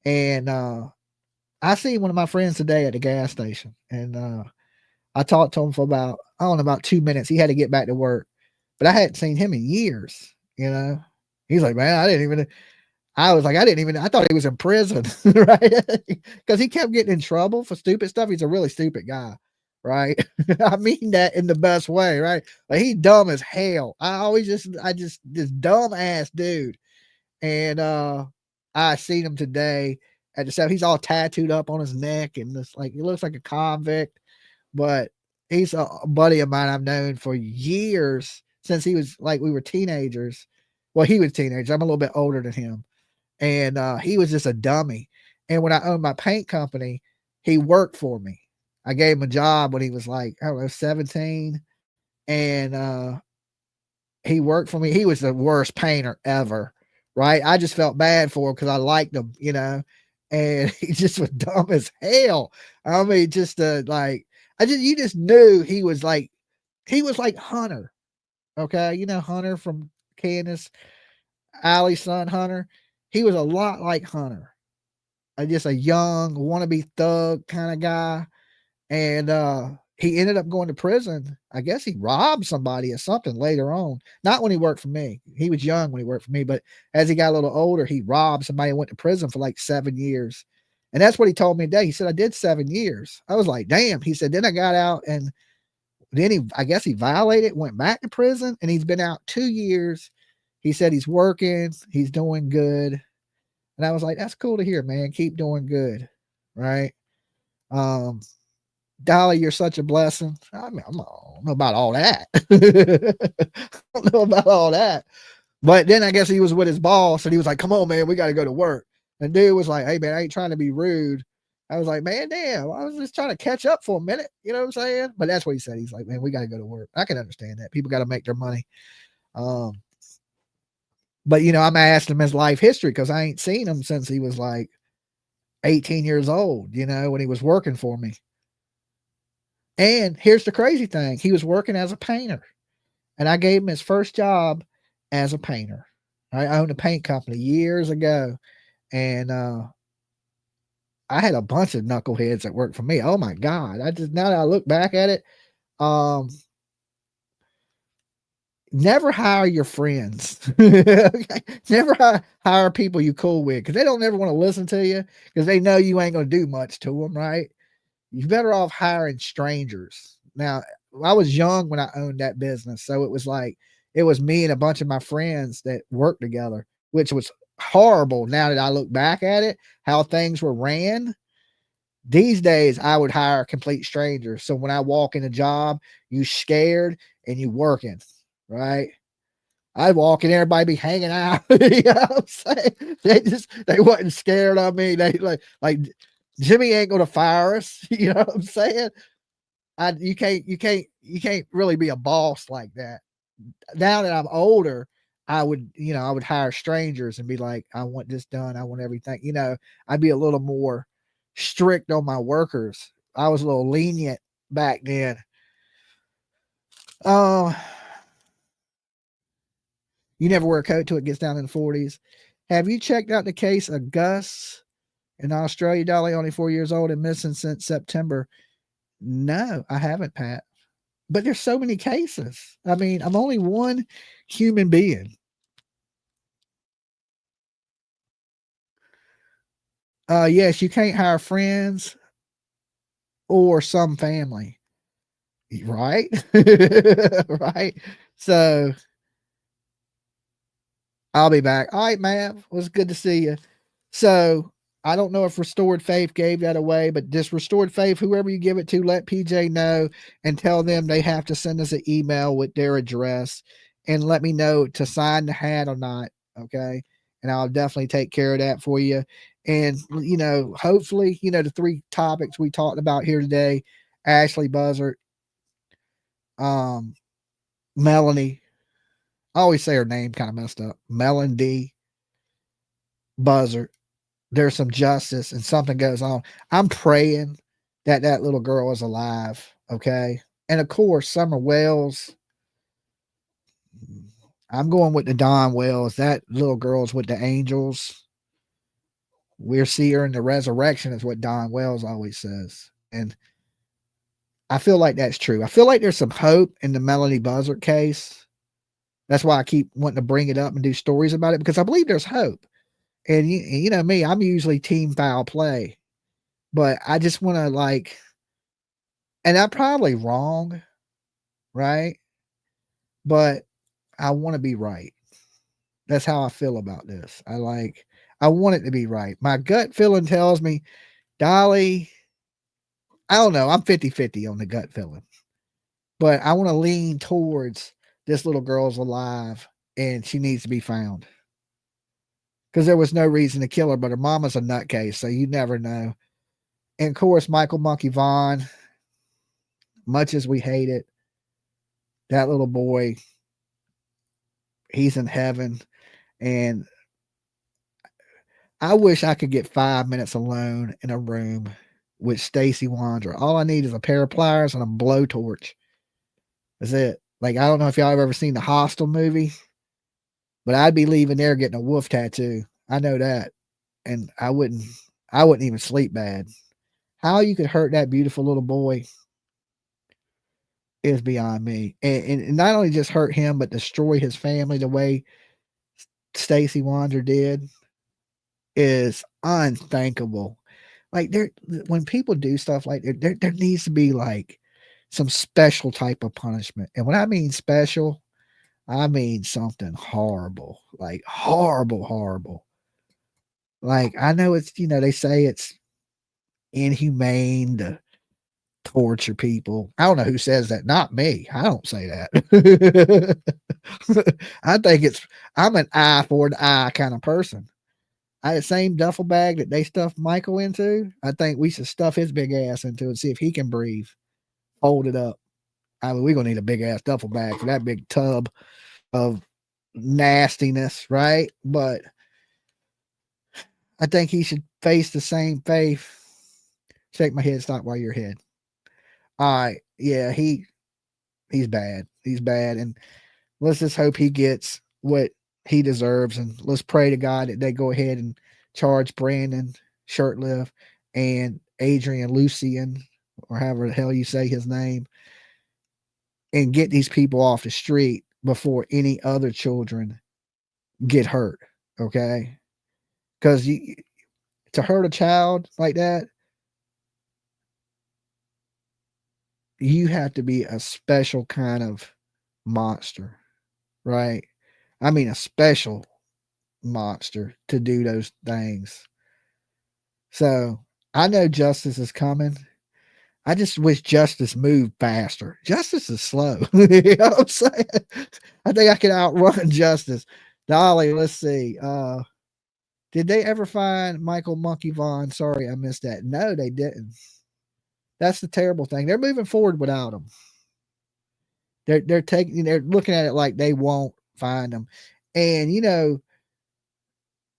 And I see one of my friends today at the gas station, and I talked to him for about 2 minutes. He had to get back to work, but I hadn't seen him in years. He's like, man, I thought he was in prison, right? Because he kept getting in trouble for stupid stuff. He's a really stupid guy, right? I mean that in the best way, right? Like he's dumb as hell. This dumb ass dude. And I seen him today at the set. He's all tattooed up on his neck, and he looks like a convict, but he's a buddy of mine I've known for years, since he was we were teenagers. Well, he was a teenager. I'm a little bit older than him. And he was just a dummy. And when I owned my paint company, he worked for me. I gave him a job when he was like, I don't know, 17. And he worked for me. He was the worst painter ever, right? I just felt bad for him because I liked him, you know, and he just was dumb as hell. I mean, just like, you just knew he was like Hunter. Okay. You know, Hunter from Candace, Allie's son, Hunter. He was a lot like Hunter. Just a young, wannabe thug kind of guy. And he ended up going to prison. I guess he robbed somebody or something later on. Not when he worked for me. He was young when he worked for me, but as he got a little older, he robbed somebody and went to prison for like 7 years. And that's what he told me today. He said, I did 7 years. I was like, damn. He said, then I got out, and then I guess he violated, went back to prison, and he's been out 2 years. He said he's working, he's doing good. And I was like, that's cool to hear, man. Keep doing good. Right. Dolly, you're such a blessing. I mean, I don't know about all that. I don't know about all that. But then I guess he was with his boss, and he was like, come on, man, we got to go to work. And dude was like, hey, man, I ain't trying to be rude. I was like, man, damn, I was just trying to catch up for a minute. You know what I'm saying? But that's what he said. He's like, man, we got to go to work. I can understand that. People got to make their money. But, you know, I'm asking him his life history because I ain't seen him since he was like 18 years old, you know, when he was working for me. And here's the crazy thing. He was working as a painter, and I gave him his first job as a painter. I owned a paint company years ago, and I had a bunch of knuckleheads that worked for me. Oh my God. Now that I look back at it, never hire your friends. Never hire people you cool with, because they don't ever want to listen to you because they know you ain't going to do much to them, right? You're better off hiring strangers. Now, I was young when I owned that business, so it was like it was me and a bunch of my friends that worked together, which was horrible. Now that I look back at it, how things were ran. These days, I would hire complete strangers. So when I walk in a job, you scared and you working, right? I'd walk in, everybody be hanging out. You know what I'm saying? They wasn't scared of me. They like Jimmy ain't gonna fire us. You know what I'm saying? You can't really be a boss like that. Now that I'm older, I would hire strangers and be like, I want this done. I want everything. You know, I'd be a little more strict on my workers. I was a little lenient back then. You never wear a coat till it gets down in the 40s. Have you checked out the case of Gus in Australia? Dolly, only 4 years old and missing since September. No, I haven't, Pat. But there's so many cases. I mean, I'm only one human being. Yes, you can't hire friends or some family. Right? Right? So I'll be back. All right, Mav. It was good to see you. So I don't know if Restored Faith gave that away, but just Restored Faith, whoever you give it to, let PJ know and tell them they have to send us an email with their address and let me know to sign the hat or not. Okay. And I'll definitely take care of that for you. And, you know, hopefully, you know, the 3 topics we talked about here today, Ashley Buzzard, Melanie, I always say her name kind of messed up, Melodee Buzzard. There's some justice and something goes on. I'm praying that that little girl is alive. Okay. And of course, Summer Wells, I'm going with the Don Wells. That little girl's with the angels. We'll see her in the resurrection, is what Don Wells always says. And I feel like that's true. I feel like there's some hope in the Melodee Buzzard case. That's why I keep wanting to bring it up and do stories about it, because I believe there's hope. And you know me, I'm usually team foul play, but I just want to and I'm probably wrong, right? But I want to be right. That's how I feel about this. I want it to be right. My gut feeling tells me, Dolly, I don't know. I'm 50-50 on the gut feeling, but I want to lean towards this little girl's alive and she needs to be found. Because there was no reason to kill her, but her mama's a nutcase, so you never know. And of course, Michael Monkey Vaughan, much as we hate it, that little boy, he's in heaven. And I wish I could get 5 minutes alone in a room with Stacy Wander. All I need is a pair of pliers and a blowtorch. That's it. Like, I don't know if y'all have ever seen the Hostel movie, but I'd be leaving there getting a wolf tattoo. I know that. And I wouldn't even sleep bad. How you could hurt that beautiful little boy is beyond me. And not only just hurt him, but destroy his family the way Stacy Wander did is unthinkable. Like, when people do stuff like that, there needs to be like some special type of punishment. And when I mean special, I mean something horrible, like horrible. Like, I know it's, they say it's inhumane to torture people. I don't know who says that. Not me. I don't say that. I think I'm an eye for an eye kind of person. The same duffel bag that they stuffed Michael into, I think we should stuff his big ass into and see if he can breathe. Hold it up. I mean, we're going to need a big ass duffel bag for that big tub of nastiness, right? But I think he should face the same fate. Shake my head, stop while you're head. All right. Yeah, he's bad. He's bad. And let's just hope he gets what he deserves. And let's pray to God that they go ahead and charge Brandon Shirtliff and Adrian Lucian, or however the hell you say his name, and get these people off the street before any other children get hurt. Okay. Because to hurt a child like that, you have to be a special kind of monster, right? I mean, a special monster to do those things. So I know justice is coming. I just wish justice moved faster. Justice is slow. You know what I'm saying? I think I can outrun justice. Dolly, let's see. Did they ever find Michael Monkey Vaughan? Sorry, I missed that. No, they didn't. That's the terrible thing. They're moving forward without him. They're looking at it like they won't find him. And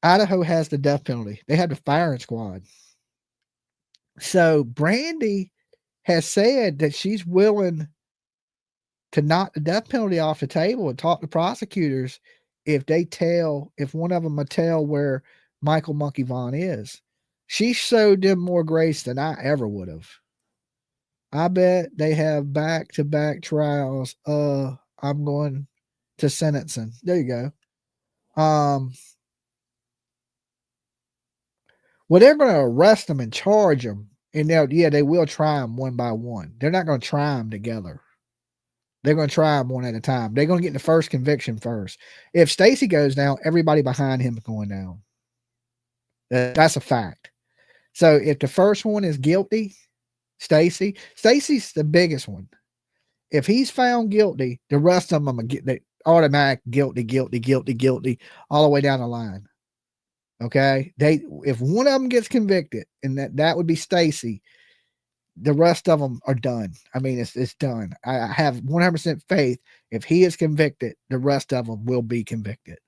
Idaho has the death penalty. They have the firing squad. So Brandy has said that she's willing to knock the death penalty off the table and talk to prosecutors if one of them will tell where Michael Monkey Vaughan is. She showed them more grace than I ever would have. I bet they have back-to-back trials. I'm going to sentencing. There you go. Well, they're going to arrest them and charge them. And they will try them one by one. They're not going to try them together. They're going to try them one at a time. They're going to get the first conviction first. If Stacy goes down, everybody behind him is going down. That's a fact. So if the first one is guilty, Stacy's the biggest one. If he's found guilty, the rest of them are get automatic guilty, all the way down the line. Okay, if one of them gets convicted, and that would be Stacy, the rest of them are done. I mean, it's done. I have 100% faith. If he is convicted, the rest of them will be convicted.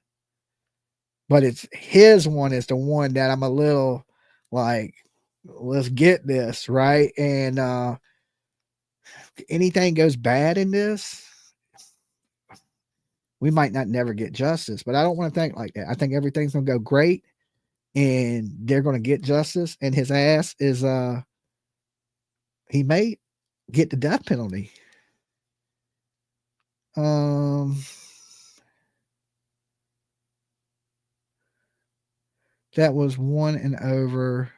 But it's his one is the one that I'm a little like, let's get this right. And anything goes bad in this, we might not never get justice. But I don't want to think like that. I think everything's gonna go great, and they're gonna get justice. And his ass is he may get the death penalty. That was 1 and over.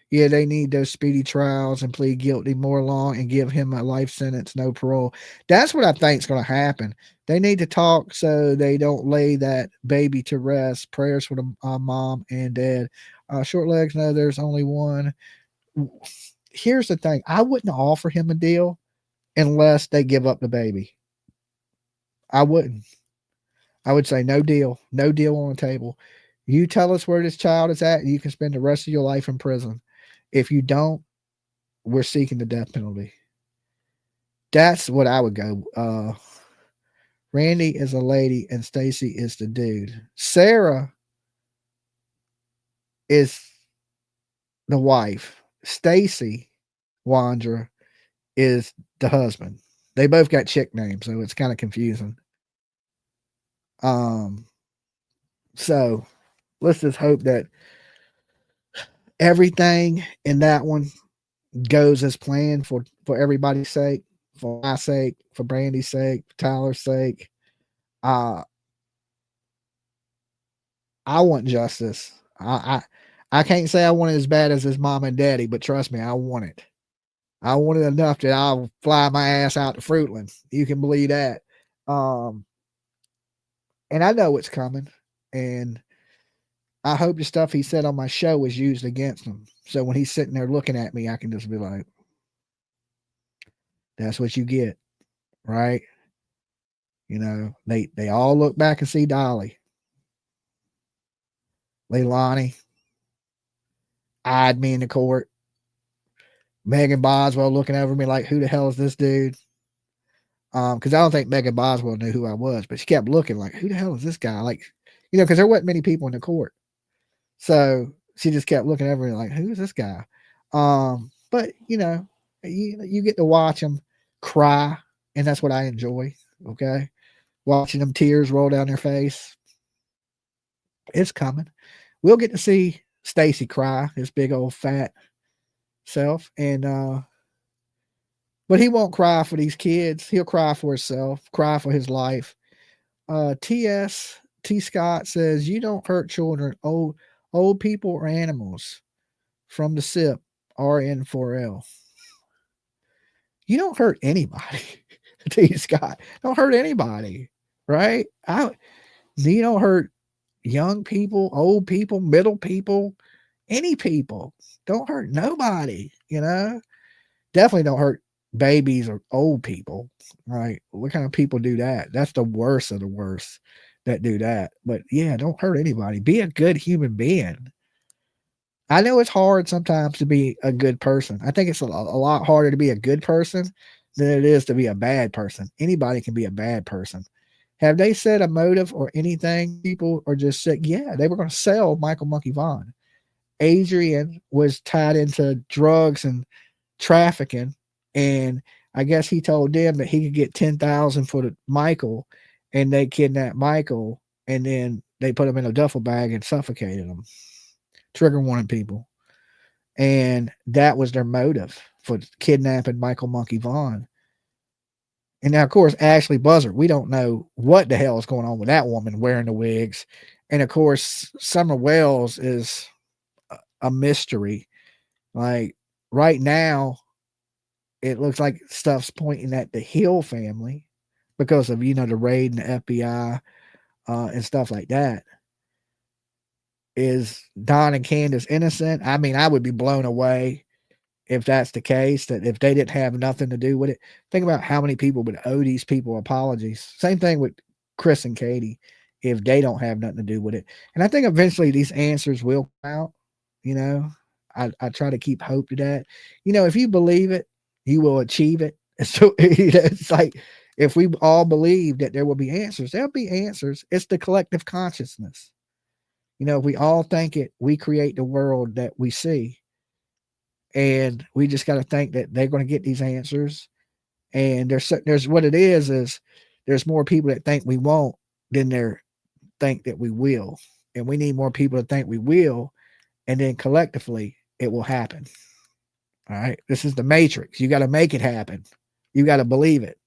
Yeah, they need those speedy trials and plead guilty more long and give him a life sentence, no parole. That's what I think is going to happen. They need to talk so they don't lay that baby to rest. Prayers for the mom and dad. Short legs, no, there's only one. Here's the thing. I wouldn't offer him a deal unless they give up the baby. I wouldn't. I would say no deal. No deal on the table. You tell us where this child is at, and you can spend the rest of your life in prison. If you don't, we're seeking the death penalty. That's what I would go. Randy is a lady and Stacy is the dude. Sarah is the wife. Stacy Wandra is the husband. They both got chick names, so it's kind of confusing. Um, so let's just hope that everything in that one goes as planned for everybody's sake, for my sake, for Brandy's sake, for Tyler's sake. I want justice. I can't say I want it as bad as his mom and daddy, but trust me, I want it. I want it enough that I'll fly my ass out to Fruitland. You can believe that. And I know it's coming. And I hope the stuff he said on my show was used against him. So when he's sitting there looking at me, I can just be like, that's what you get. Right? You know, they all look back and see Dolly. Leilani eyed me in the court. Megan Boswell looking over me like, who the hell is this dude? Because I don't think Megan Boswell knew who I was, but she kept looking like, who the hell is this guy? Like, you know, because there wasn't many people in the court. So she just kept looking over me like, who is this guy? But you know, you get to watch them cry, and that's what I enjoy. Okay. Watching them tears roll down their face. It's coming. We'll get to see Stacy cry, his big old fat self. And but he won't cry for these kids. He'll cry for himself, cry for his life. T Scott says, you don't hurt children, old people or animals from the SIP RN4L. You don't hurt anybody. T Scott. Don't hurt anybody. Right? You don't hurt young people, old people, middle people, any people. Don't hurt nobody, you know? Definitely don't hurt babies or old people. Right? What kind of people do that? That's the worst of the worst that do that. But yeah, don't hurt anybody. Be a good human being. I know it's hard sometimes to be a good person. I think it's a lot harder to be a good person than it is to be a bad person. Anybody can be a bad person. Have they said a motive or anything? People are just sick. Yeah, they were going to sell Michael Monkey Vaughan. Adrian was tied into drugs and trafficking, and I guess he told them that he could get 10,000 for Michael, and they kidnapped Michael, and then they put him in a duffel bag and suffocated him, trigger warning people, and that was their motive for kidnapping Michael Monkey Vaughan. And now, of course, Ashley Buzzard, we don't know what the hell is going on with that woman wearing the wigs, and of course, Summer Wells is a mystery. Like right now, it looks like stuff's pointing at the Hill family because of, you know, the raid and the FBI and stuff like that. Is Don and Candace innocent? I mean, I would be blown away if that's the case, that if they didn't have nothing to do with it. Think about how many people would owe these people apologies. Same thing with Chris and Katie if they don't have nothing to do with it. And I think eventually these answers will come out. You know, I try to keep hope to that. You know, if you believe it, you will achieve it. So it's like if we all believe that there will be answers, there'll be answers. It's the collective consciousness. You know, if we all think it, we create the world that we see. And we just got to think that they're going to get these answers. And there's what it is there's more people that think we won't than there think that we will. And we need more people to think we will. And then collectively, it will happen. All right. This is the matrix. You got to make it happen. You got to believe it.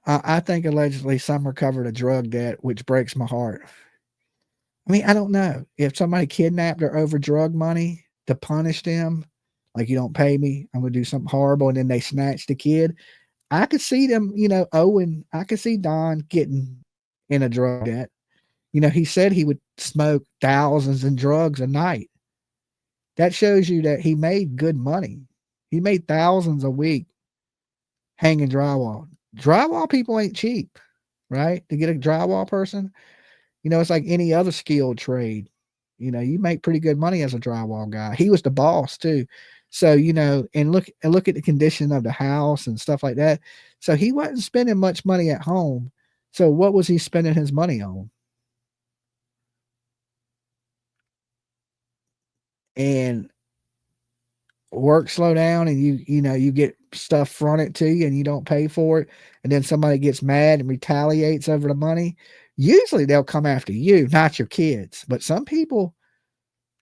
I think allegedly some recovered a drug debt, which breaks my heart. I mean, I don't know. If somebody kidnapped or over drug money to punish them, like, you don't pay me, I'm going to do something horrible, and then they snatch the kid, I could see them, you know, I could see Don getting in a drug debt. You know, he said he would smoke thousands in drugs a night. That shows you that he made good money. He made thousands a week hanging drywall. Drywall people ain't cheap, right? To get a drywall person, you know, it's like any other skilled trade. You know, you make pretty good money as a drywall guy. He was the boss too. So, you know, and look at the condition of the house and stuff like that. So he wasn't spending much money at home. So what was he spending his money on? And work slow down and you know, you get stuff fronted to you and you don't pay for it. And then somebody gets mad and retaliates over the money. Usually they'll come after you, not your kids. But some people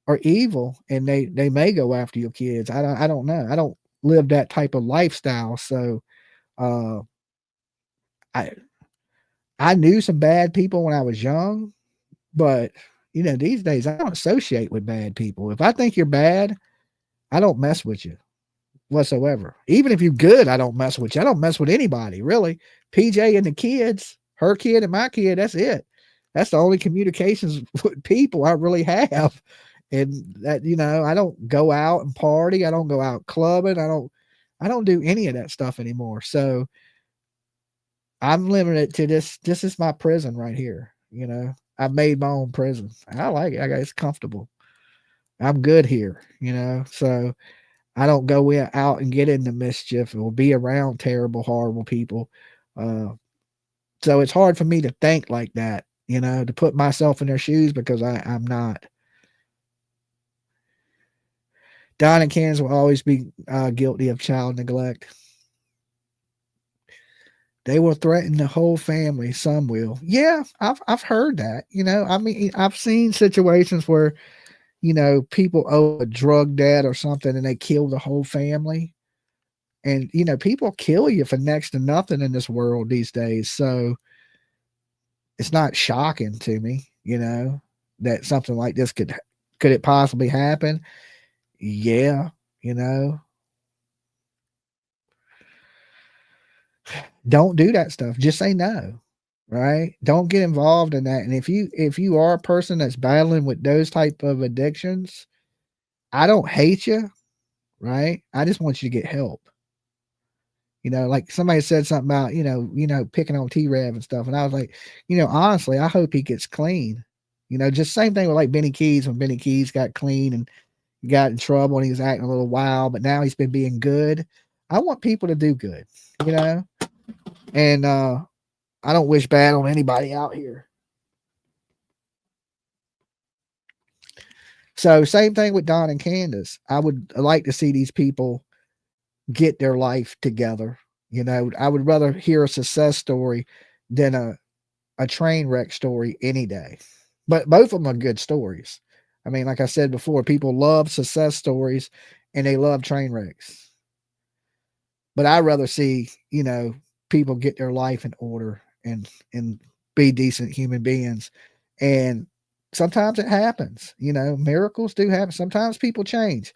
are evil and they may go after your kids. I don't know. I don't live that type of lifestyle. So uh I I knew some bad people when I was young, but you know, these days I don't associate with bad people. If I think you're bad, I don't mess with you whatsoever. Even if you're good, I don't mess with you. I don't mess with anybody, really. PJ and the kids, her kid and my kid, that's it. That's the only communications with people I really have. And that, you know, I don't go out and party. I don't go out clubbing. I don't do any of that stuff anymore. So I'm limited to this. This is my prison right here. You know, I've made my own prison. I like it. It's comfortable. I'm good here, you know. So I don't go out and get into mischief or be around terrible, horrible people. Uh, so it's hard for me to think like that, you know, to put myself in their shoes because I'm not. Don and Kansas will always be guilty of child neglect. They will threaten the whole family. Some will. Yeah, I've heard that. You know, I mean, I've seen situations where, you know, people owe a drug debt or something and they kill the whole family. And, you know, people kill you for next to nothing in this world these days. So it's not shocking to me, you know, that something like this could it possibly happen? Yeah, you know. Don't do that stuff. Just say no. Right? Don't get involved in that. And if you are a person that's battling with those type of addictions, I don't hate you, right? I just want you to get help. You know, like somebody said something about, you know, picking on T-Rev and stuff. And I was like, you know, honestly, I hope he gets clean. You know, just same thing with like Benny Keys when Benny Keys got clean and got in trouble and he was acting a little wild, but now he's been being good. I want people to do good, you know? And I don't wish bad on anybody out here. So same thing with Don and Candace. I would like to see these people get their life together. You know, I would rather hear a success story than a train wreck story any day. But both of them are good stories. I mean, like I said before, people love success stories and they love train wrecks. But I'd rather see, you know, people get their life in order and be decent human beings. And sometimes it happens, you know, miracles do happen. Sometimes people change.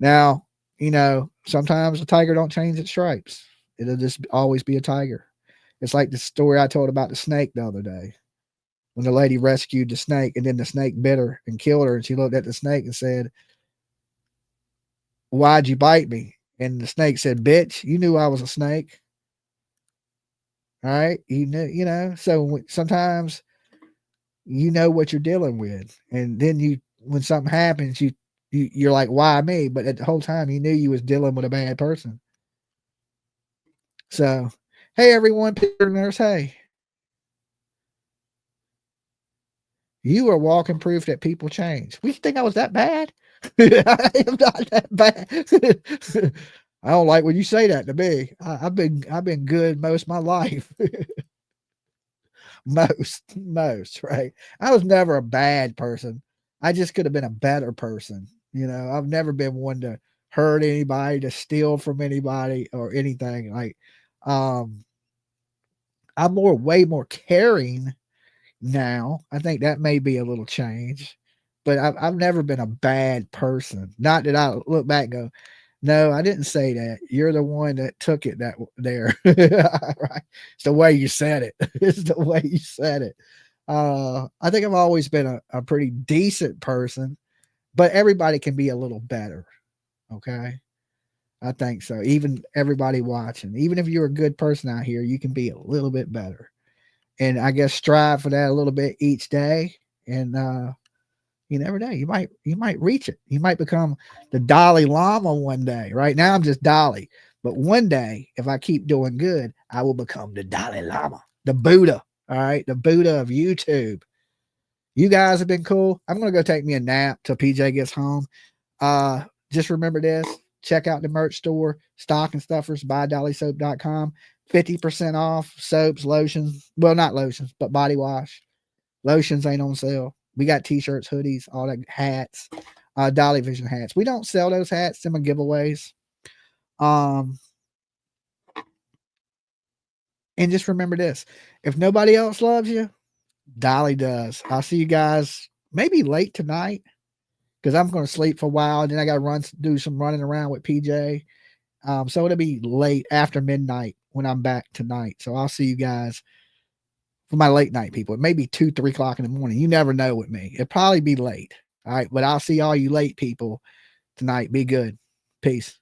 Now, you know, sometimes a tiger don't change its stripes. It'll just always be a tiger. It's like the story I told about the snake the other day. When the lady rescued the snake and then the snake bit her and killed her, and she looked at the snake and said, "Why'd you bite me?" And the snake said, "Bitch, you knew I was a snake." All right. You know, so sometimes you know what you're dealing with. And then when something happens, you're like, why me? But at the whole time you knew you was dealing with a bad person. So, hey everyone, Peter Nurse, hey. You are walking proof that people change. We think I was that bad? I am not that bad. I don't like when you say that to me. I've been good most of my life. most, right? I was never a bad person. I just could have been a better person. You know, I've never been one to hurt anybody, to steal from anybody or anything. Like, I'm way more caring now. I think that may be a little change, but I've never been a bad person. Not that I look back and go, no, I didn't say that. You're the one that took it there. Right. It's the way you said it. It's the way you said it. I think I've always been a pretty decent person, but everybody can be a little better. Okay. I think so. Even everybody watching, even if you're a good person out here, you can be a little bit better. And I guess strive for that a little bit each day. And You never know. You might reach it. You might become the Dolly Llama one day. Right now, I'm just Dolly. But one day, if I keep doing good, I will become the Dalai Lama, the Buddha. All right, the Buddha of YouTube. You guys have been cool. I'm gonna go take me a nap till PJ gets home. Just remember this. Check out the merch store, Stocking Stuffers, buydollysoap.com. 50% off soaps, lotions. Well, not lotions, but body wash. Lotions ain't on sale. We got t-shirts, hoodies, all that, hats, Dolly Vision hats. We don't sell those hats. Them are giveaways. And just remember this. If nobody else loves you, Dolly does. I'll see you guys maybe late tonight because I'm going to sleep for a while. And then I got to do some running around with PJ. So it'll be late after midnight when I'm back tonight. So I'll see you guys for my late night people. It may be 2, 3 o'clock in the morning. You never know with me. It'll probably be late. All right. But I'll see all you late people tonight. Be good. Peace.